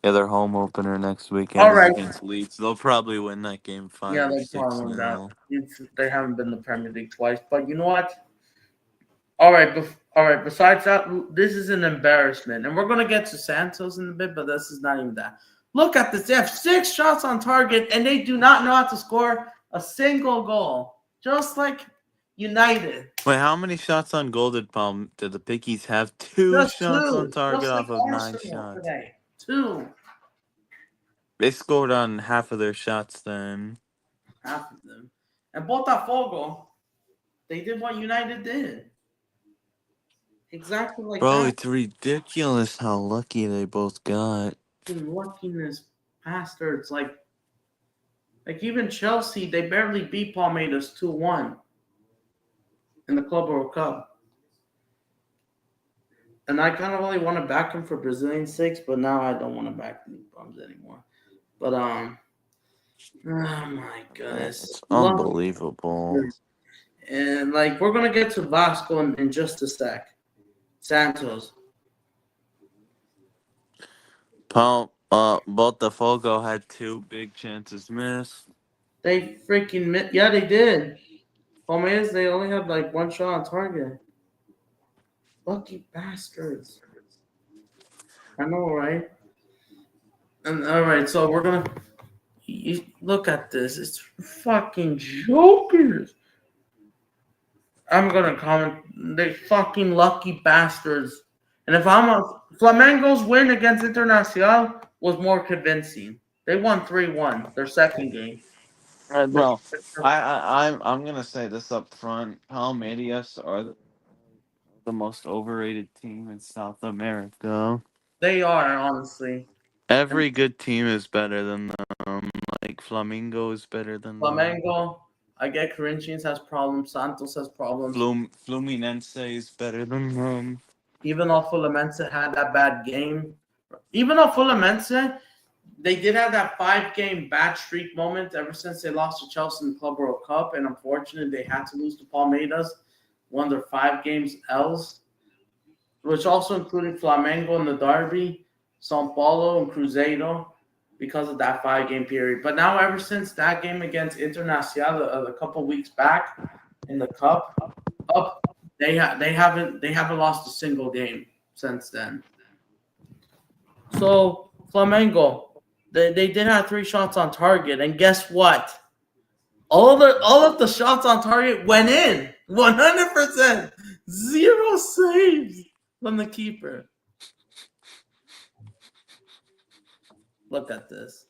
Yeah, their home opener next weekend All is right. against Leeds. They'll probably win that game Yeah, 5 or they 6 probably win that. nil. They haven't been in the Premier League twice. But you know what? All right, all right. Besides that, this is an embarrassment, and we're gonna get to Santos in a bit, but this is not even that. Look at this. They have 6 shots on target, and they do not know how to score a single goal. Just like United, Wait, how many shots on goal did the Pickies have? Two just shots on two, target just like off of 9 Arsenal shots. today. 2, They scored on half of their shots then. half of them, and Botafogo, they did what United did, exactly like Bro, that. it's ridiculous how lucky they both got. Luckiness, bastards, like even Chelsea, they barely beat Palmeiras 2-1 in the Club World Cup. And I kind of only want to back him for Brazilian sakes, but now I don't want to back the bums anymore. But oh my goodness, It's unbelievable. And like we're gonna get to Vasco in just a sec. Santos, Botafogo had 2 big chances missed. they freaking yeah they did. Palmeiras they only had like 1 shot on target. Lucky bastards. I know, right? And all right, so we're gonna look at this. It's fucking jokers. I'm gonna comment. They fucking lucky bastards. And if I'm a Flamengo's win against Internacional was more convincing. They won 3-1 their second game. Well, I'm gonna say this up front. Palmeiras are the most overrated team in South America. They are honestly. And Every good team is better than them. Like Flamengo is better than them. Flamengo, I get Corinthians has problems. Santos has problems. Fluminense is better than them. Even though Fluminense had that bad game, even though Fluminense they did have that 5-game bad streak moment ever since they lost to Chelsea in the Club World Cup, and unfortunately they had to lose to Palmeiras, one of their 5 games L's, which also included Flamengo in the Derby, São Paulo, and Cruzeiro because of that 5-game period. But now, ever since that game against Internacional a couple weeks back in the Cup, up they haven't lost a single game since then. So Flamengo. They did have 3 shots on target, and guess what? All of the shots on target went in, 100%, 0 saves from the keeper. Look at this.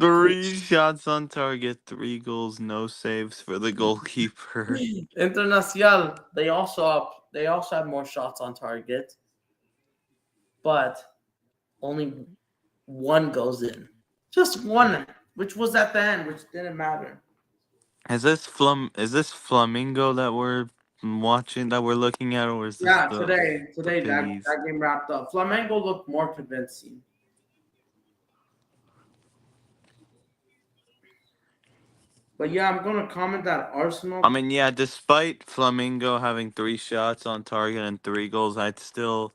3 shots on target, 3 goals, no saves for the goalkeeper. Internacional, they also had more shots on target, but only 1 goes in, just 1, which was at the end, which didn't matter. Is this Flamingo that we're watching, that we're looking at, or is this Yeah, the today Piggies? that game wrapped up. Flamengo looked more convincing. But yeah, I'm gonna comment that Arsenal. I mean, yeah, despite Flamingo having 3 shots on target and 3 goals, I still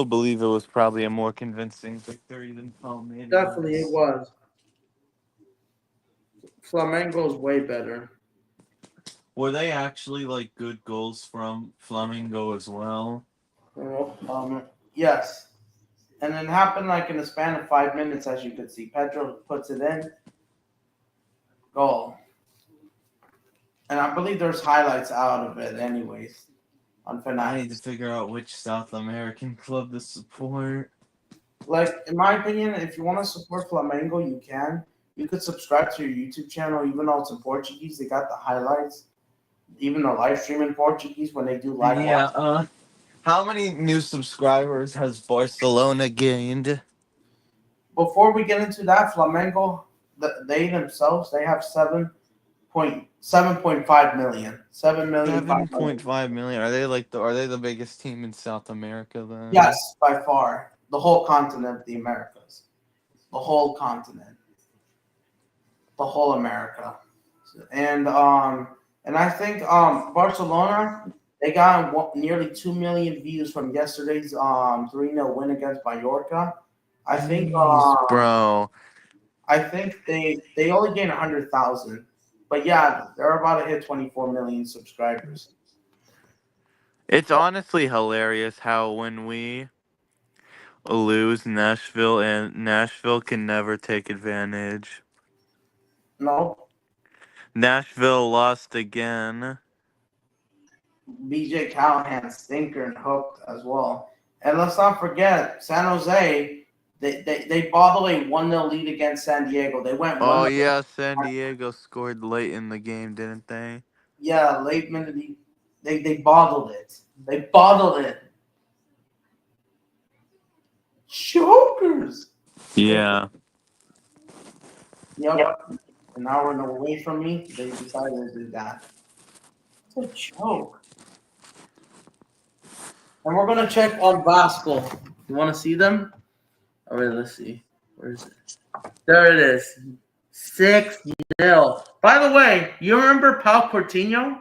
believe it was probably a more convincing victory than Definitely it Palmeiras. was. Flamengo's way better. Were they actually like good goals from Flamingo as well? Yes. And it happened like in the span of 5 minutes, as you could see. Pedro puts it in, goal. And I believe there's highlights out of it anyways on I need to Fanatics. figure out which South American club to support. Like, in my opinion, if you want to support Flamengo, you can. You could subscribe to your YouTube channel, even though it's in Portuguese. They got the highlights, even the live stream in Portuguese when they do live. Yeah, how many new subscribers has Barcelona gained? Before we get into that, Flamengo, they themselves, they have 7.5 million. 7,000,000. 7.5 million. Are they the biggest team in South America then? Yes, by far. The whole continent of the Americas. The whole continent. The whole America. And I think Barcelona, they got nearly 2 million views from yesterday's 3-0 win against Mallorca. I think Jeez, bro. they only gained 100,000. But yeah, they're about to hit 24 million subscribers. It's honestly hilarious how when we lose, Nashville can never take advantage. No, Nashville lost again. BJ Callahan stinker and hooked as well. And let's not forget San Jose. They bottled a 1-0 lead against San Diego. They went Oh 1-0. yeah, San Diego scored late in the game, didn't they? Yeah, late minute. They bottled it. They bottled it. Chokers. Yeah. Yep. An hour away from me, they decided to do that. It's a joke. And we're gonna check on Vasco. You want to see them? All right, let's see. Where is it? There it is. 6-0. By the way, you remember Pau Coutinho?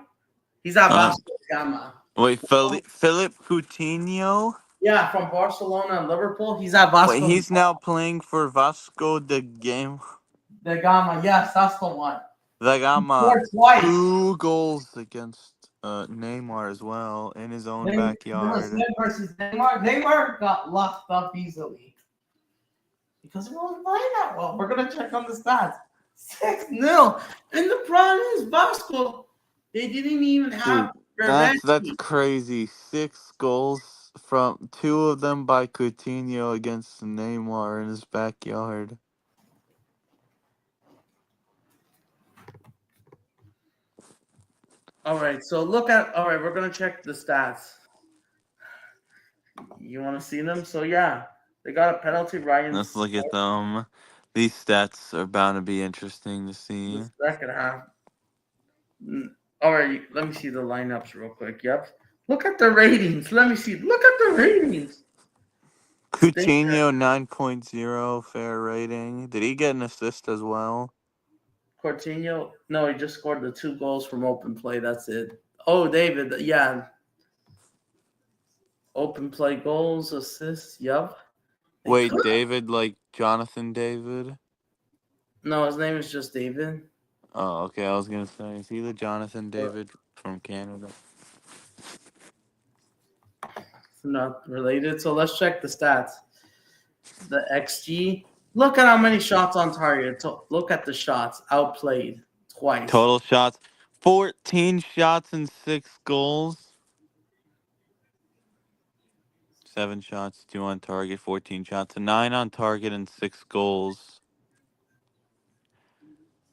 He's at Uh, Vasco da Gama. wait, Philip Coutinho? Yeah, from Barcelona and Liverpool. He's at Wait, Vasco he's now playing for Vasco da Gama. Yes, that's the one. da He Gama. scored twice. 2 goals against Neymar as well in his own backyard. Versus Neymar. Neymar got locked up easily because he wasn't playing that well. We're gonna check on the stats. 6-0. And the problem is Vasco. They didn't even have That's revenge. crazy. 6 goals from 2 of them by Coutinho against Neymar in his backyard. All right, so look at. All right, we're gonna check the stats. You want to see them? So yeah, they got a penalty. Ryan Let's look at them. These stats are bound to be interesting to see. the second half. All right, let me see the lineups real quick. Yep. Look at the ratings. Let me see. Look at the ratings. Coutinho 9.0 fair rating. Did he get an assist as well? Coutinho, no, he just scored the 2 goals from open play. That's it. Oh, David, yeah. Open play goals, assists. Yep. Wait, David, like Jonathan David? No, his name is just David. Oh, okay. I was gonna say, is he the Jonathan David from Canada? Not related. So let's check the stats. The XG. Look at how many shots on target. Look at the shots. Outplayed twice. Total shots, 14 shots and 6 goals. 7 shots, 2 on target, 14 shots, 9 on target, and 6 goals.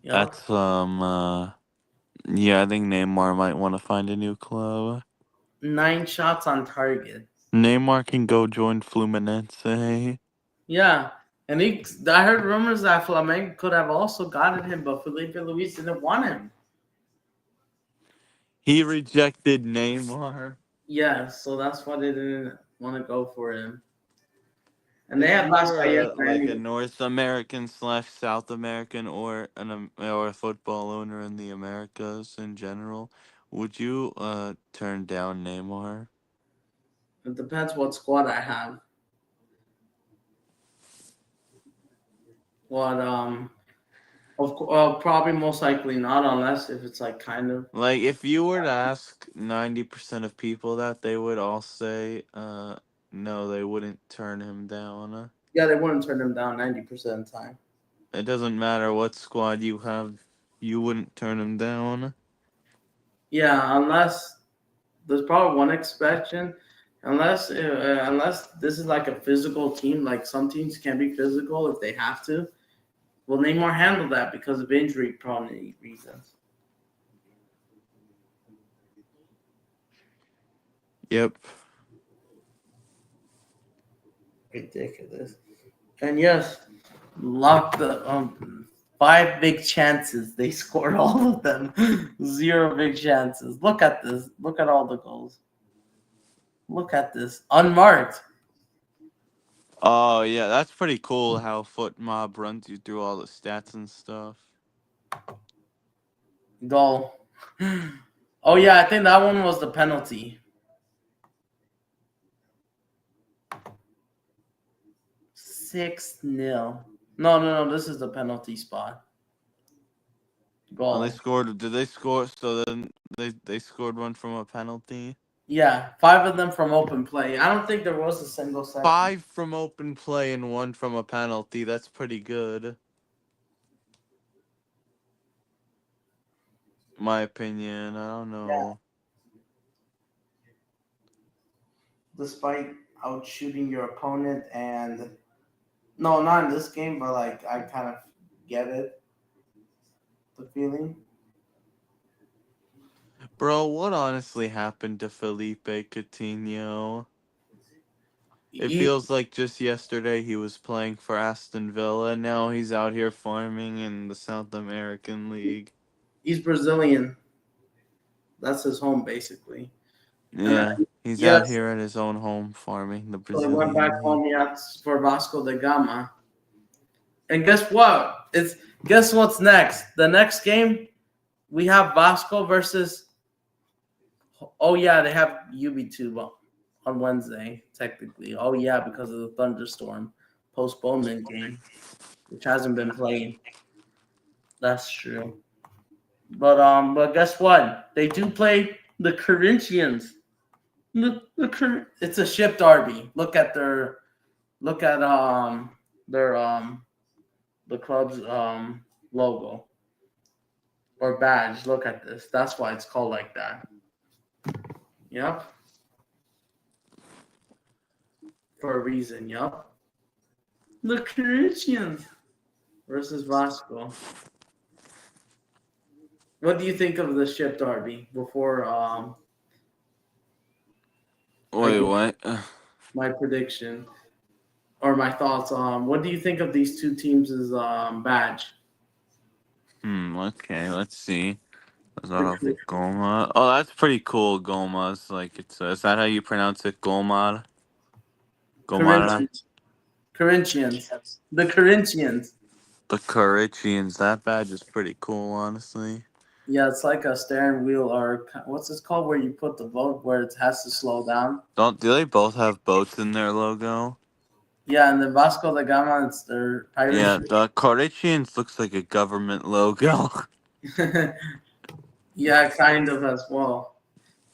Yep. That's yeah, I think Neymar might want to find a new club. 9 shots on target. Neymar can go join Fluminense. Yeah. And I heard rumors that Flamengo could have also gotten him, but Felipe Luis didn't want him. He rejected Neymar. Yeah, so that's why they didn't want to go for him. And they If have you were like a anyway. North American / South American or or a football owner in the Americas in general, would you turn down Neymar? It depends what squad I have. What probably most likely not, unless if it's like kind of. Like if you were to ask 90% of people that, they would all say no, they wouldn't turn him down. Yeah, they wouldn't turn him down 90% of the time. It doesn't matter what squad you have, you wouldn't turn him down. Yeah, unless there's probably one exception. Unless this is like a physical team, like some teams can be physical if they have to. Will Neymar handle that because of injury prone reasons? Yep. Ridiculous. And yes, lock the 5 big chances. They scored all of them. 0 big chances. Look at this. Look at all the goals. Look at this. Unmarked. Oh yeah, that's pretty cool how Foot Mob runs you through all the stats and stuff. Goal. Oh yeah, I think that one was the penalty. 6-0. No. This is the penalty spot. Goal. Oh, they scored. Did they score? So then they scored one from a penalty. Yeah, 5 of them from open play. I don't think there was a single second. 5 from open play and 1 from a penalty. That's pretty good. My opinion. I don't know. Despite out shooting your opponent, and no, not in this game, but like I kind of get it, the feeling. Bro, what honestly happened to Felipe Coutinho? It He, feels like just yesterday he was playing for Aston Villa. Now he's out here farming in the South American League. he's Brazilian. That's his home basically. And Yeah, he's out yes, here at his own home farming the so he went back Brazilian League. home. Yeah, for Vasco da Gama. And guess what? Guess what's next? The next game we have Vasco versus. Oh yeah, they have UB2 on Wednesday technically. Oh yeah, because of the thunderstorm postponement game, which hasn't been played. That's true. But guess what? They do play the Corinthians. It's a ship derby. Look at their the club's logo or badge. Look at this. That's why it's called like that. Yep. For a reason. Yep. The Corinthians versus Vasco. What do you think of the ship derby before I Wait, give what? my prediction or my thoughts on what do you think of these two teams' badge? Okay, let's see. The Goma. Oh, that's pretty cool, Goma's. Like, is that how you pronounce it? Gomar? Gomara? Corinthians. Corinthians. The Corinthians. The Corinthians. That badge is pretty cool, honestly. Yeah, it's like a steering wheel or what's this called where you put the boat where it has to slow down. Do they both have boats in their logo? Yeah, and the Vasco da Gama, it's their pirate Yeah, ship. the Corinthians looks like a government logo. Yeah, kind of as well.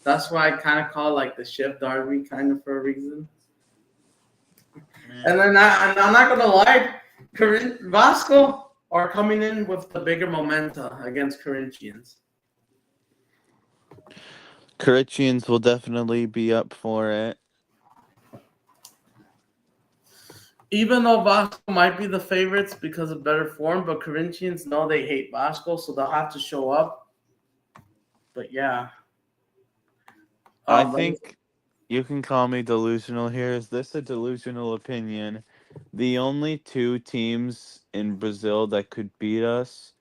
That's why I kind of call like the ship derby kind of for a reason. And then I'm not gonna lie, Vasco are coming in with the bigger momentum against Corinthians. Corinthians will definitely be up for it. Even though Vasco might be the favorites because of better form, but Corinthians know they hate Vasco, so they'll have to show up. But yeah. I But think you can call me delusional here. Is this a delusional opinion? The only 2 teams in Brazil that could beat us,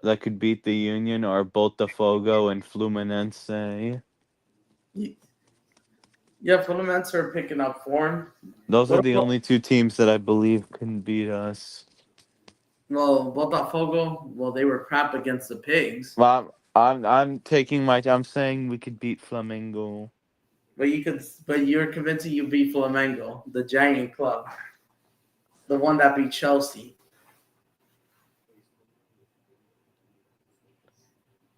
that could beat the Union, are Botafogo and Fluminense. yeah, Fluminense are picking up form. Those are What the about, only 2 teams that I believe can beat us. well, Botafogo, well, they were crap against the Pigs. Well, I'm saying we could beat Flamengo. But you're convincing you beat Flamengo, the giant club, the one that beat Chelsea.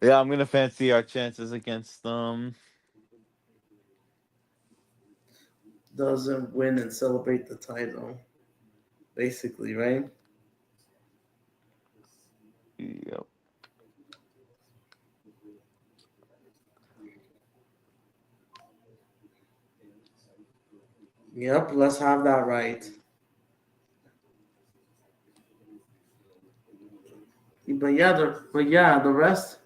Yeah, I'm gonna fancy our chances against them. Doesn't win and celebrate the title, basically, right? Yep. Yep, let's have that right. But yeah, the rest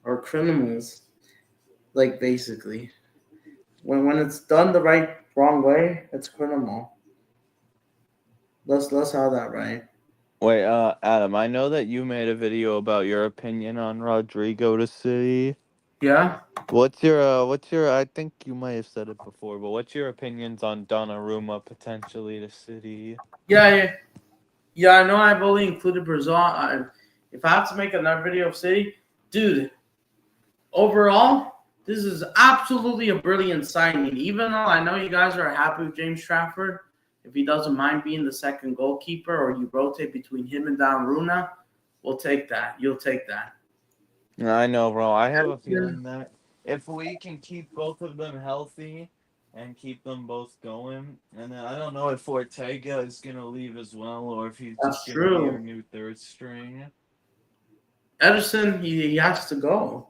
are criminals. Like basically, when it's done the wrong way, it's criminal. Let's have that right. Wait, Adam, I know that you made a video about your opinion on Rodrigo to City. Yeah, I think you might have said it before, but what's your opinions on Donnarumma potentially to City? yeah. I know I've only included Brazil. If I have to make another video of City, dude, overall, this is absolutely a brilliant signing. Even though I know you guys are happy with James Trafford, if he doesn't mind being the second goalkeeper or you rotate between him and Donnarumma, we'll take that. You'll take that. I know, bro. I have a feeling that if we can keep both of them healthy and keep them both going, and then I don't know if Ortega is gonna leave as well or if he's just That's gonna be our true. new third string. Ederson, he has to go.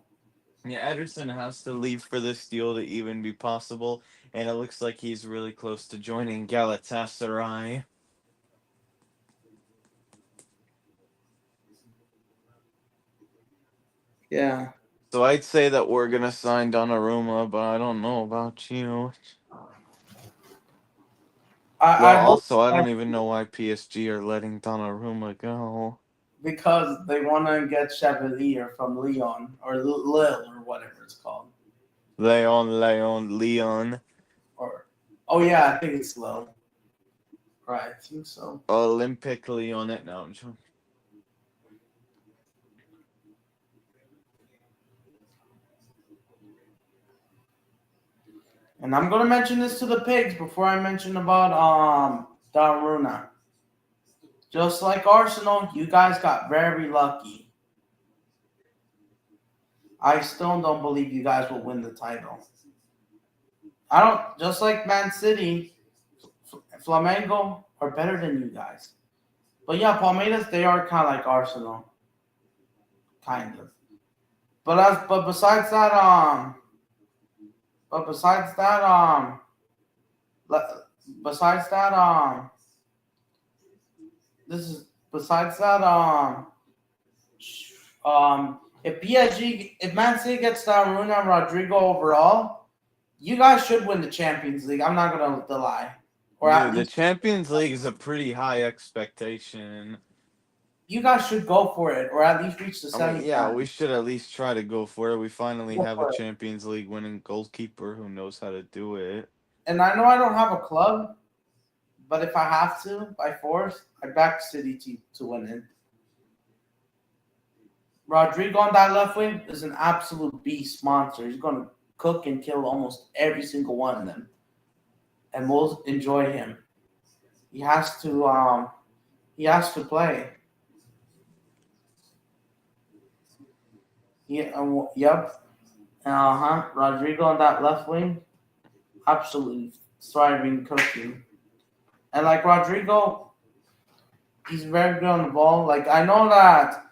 Yeah, Ederson has to leave for this deal to even be possible, and it looks like he's really close to joining Galatasaray. Yeah. So I'd say that we're gonna sign Donnarumma, but I don't know about you. Well, I hope also I don't even know why PSG are letting Donnarumma go. because they want to get Chevalier from Lyon or Lille or whatever it's called. Leon. Or oh yeah, I think it's Lille. Right, I think so. Olympic Lyon it now. And I'm gonna mention this to the pigs before I mention about Donnarumma. Just like Arsenal, you guys got very lucky. I still don't believe you guys will win the title. I don't. Just like Man City, Flamengo are better than you guys. But yeah, Palmeiras, they are kind of like Arsenal, kind of. But besides that, but besides that, besides that, this is besides that, if PSG, if Man City gets Donnarumma and Rodrigo overall, you guys should win the Champions League. I'm not gonna lie, or at Dude, the least Champions League is a pretty high expectation. you guys should go for it, or at least reach the I mean, yeah, we semifinals. should at least try to go for it. We finally Go have a for it. Champions League winning goalkeeper who knows how to do it. And I know I don't have a club, but if I have to by force, I back City to win it. Rodrigo on that left wing is an absolute beast monster. He's going to cook and kill almost every single one of them, and we'll enjoy him. He has to play. Yep. Rodrigo on that left wing, absolutely thriving cooking. And like Rodrigo, he's very good on the ball. Like I know that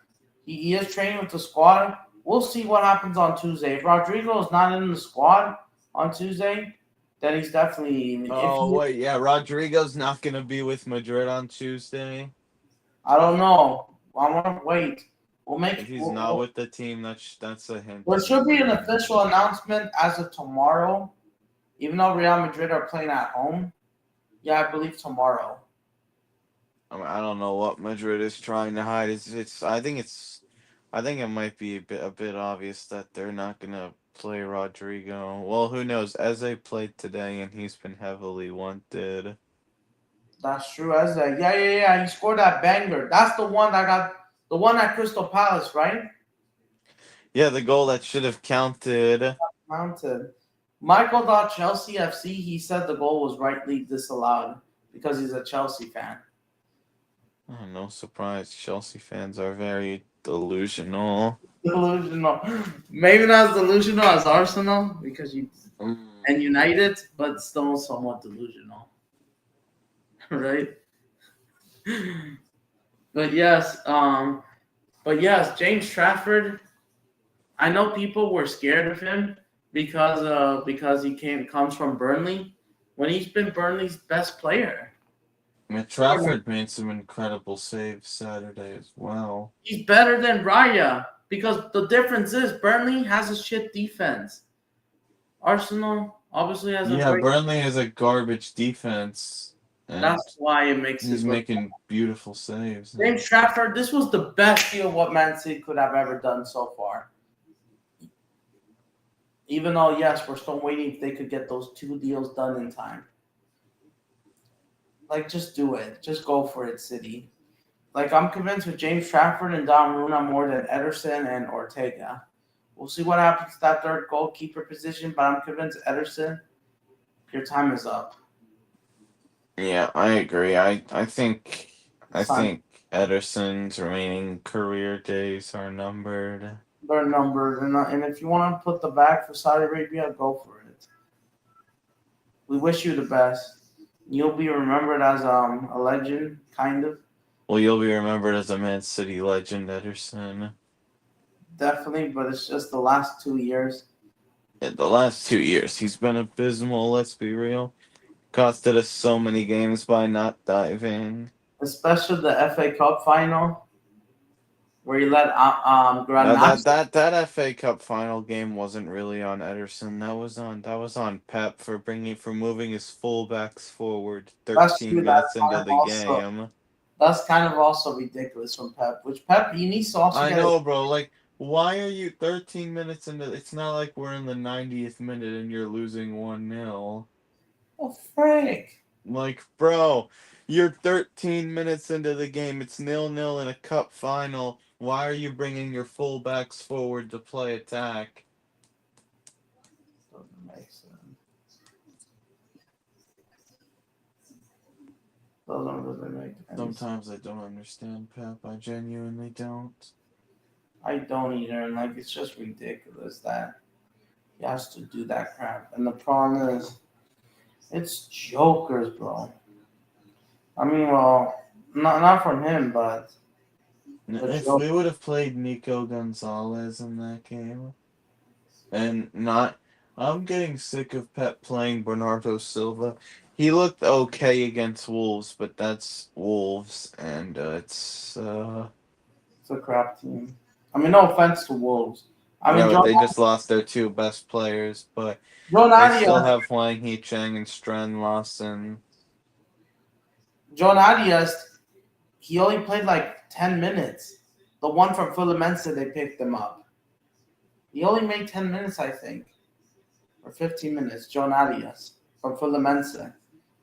he is training with the squad. We'll see what happens on Tuesday. If Rodrigo is not in the squad on Tuesday, then he's definitely. If Oh, he, wait, yeah, Rodrigo's not going to be with Madrid on Tuesday. I don't know. I want to wait. We'll If make. he's not with the team, that's a hint. There should be an official announcement as of tomorrow, even though Real Madrid are playing at home. Yeah, I believe tomorrow. I mean, I don't know what Madrid is trying to hide. I think it might be a bit obvious that they're not gonna play Rodrigo. Well, who knows? Eze played today, and he's been heavily wanted. That's true. As a, yeah. He scored that banger. That's the one at Crystal Palace, right? Yeah, the goal that should have counted. Mounted. Michael Chelsea FC. He said the goal was rightly disallowed because he's a Chelsea fan. Oh, no surprise, Chelsea fans are very delusional. Delusional. Maybe not as delusional as Arsenal because you Mm. and United, but still somewhat delusional, right? But yes, James Trafford. I know people were scared of him because he comes from Burnley when he's been Burnley's best player. I mean, Trafford made some incredible saves Saturday as well. He's better than Raya because the difference is Burnley has a shit defense. Arsenal obviously has a Yeah, great. Burnley has a garbage defense, and That's why it makes he's it look. making beautiful saves. James Trafford, this was the best deal what Man City could have ever done so far. Even though, yes, we're still waiting if they could get those two deals done in time. Like, just do it. Just go for it, City. Like, I'm convinced with James Trafford and Donnarumma more than Ederson and Ortega. We'll see what happens to that third goalkeeper position, but I'm convinced Ederson, your time is up. Yeah, I agree. I think Son, Ederson's remaining career days are numbered. They're numbered, and if you want to put the back for Saudi Arabia, go for it. We wish you the best. You'll be remembered as a legend, kind of. Well, you'll be remembered as a Man City legend, Ederson. Definitely, but it's just the last 2 years. In the last 2 years, he's been abysmal. Let's be real. Costed us so many games by not diving. Especially the FA Cup final where he let No, Granados. that FA Cup final game wasn't really on Ederson. That was on Pep for moving his fullbacks forward That's 13 true. That's minutes kind into of the also game. that's kind of also ridiculous from Pep. Which Pep he needs to also I get it. know, bro. Like, why are you 13 minutes into? It's not like we're in the 90th minute and you're losing 1-0. Oh frick! Like, bro, you're 13 minutes into the game. It's 0-0 in a cup final. Why are you bringing your fullbacks forward to play attack? Doesn't make sense. Doesn't really make any sense. Sometimes I don't understand Pep. I genuinely don't. I don't either. And like it's just ridiculous that he has to do that crap. And the problem is, it's jokers, bro. I mean, well, not from him, but the If joke. we would have played Nico Gonzalez in that game, and not, I'm getting sick of Pep playing Bernardo Silva. He looked okay against Wolves, but that's Wolves, and It's a crap team. I mean, no offense to Wolves. I mean, yeah, but they just lost their two best players, but John they still Arias. have Wang Hee-Chang and Stren Lawson. John Arias. He only played like 10 minutes. The one from Fluminense, they picked him up. He only made 10 minutes, I think, or 15 minutes. John Arias from Fluminense,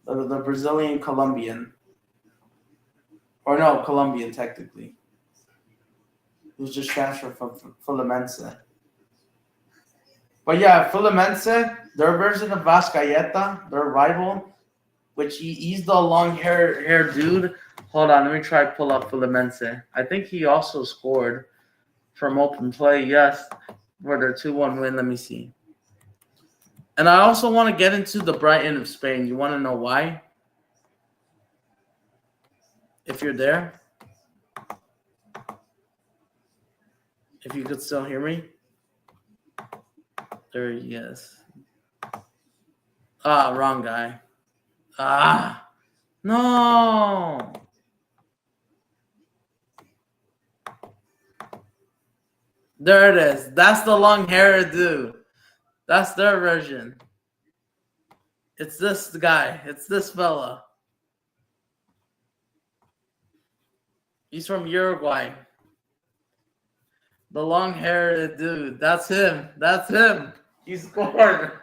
the Brazilian Colombian, or no, Colombian technically. He was just transferred from Fluminense. But yeah, Fluminense, their version of Vascaeta, their rival, which he's the long hair dude. Hold on, let me try to pull up Fluminense. I think he also scored from open play, yes, for their 2-1 win. Let me see. And I also want to get into the Brighton of Spain. You want to know why? If you're there, if you could still hear me. There he is. Ah, wrong guy. Ah, no. There it is. That's the long hair dude. That's their version. It's this guy. It's this fella. He's from Uruguay. The long haired dude. That's him. That's him. He scored.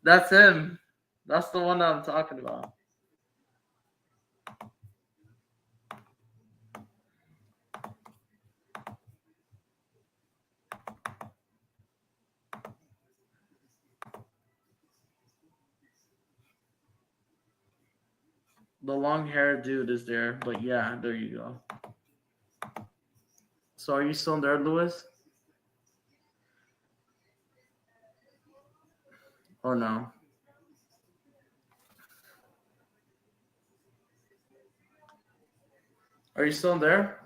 That's him. That's the one that I'm talking about. The long haired dude is there. But yeah, there you go. So are you still there, Lewis? Or no? Are you still there?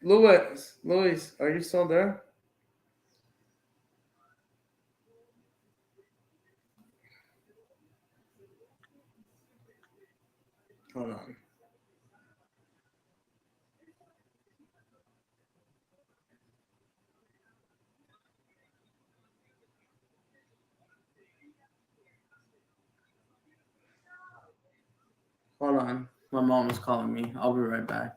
Louis, are you still there? Hold on. Hold on. My mom is calling me. I'll be right back.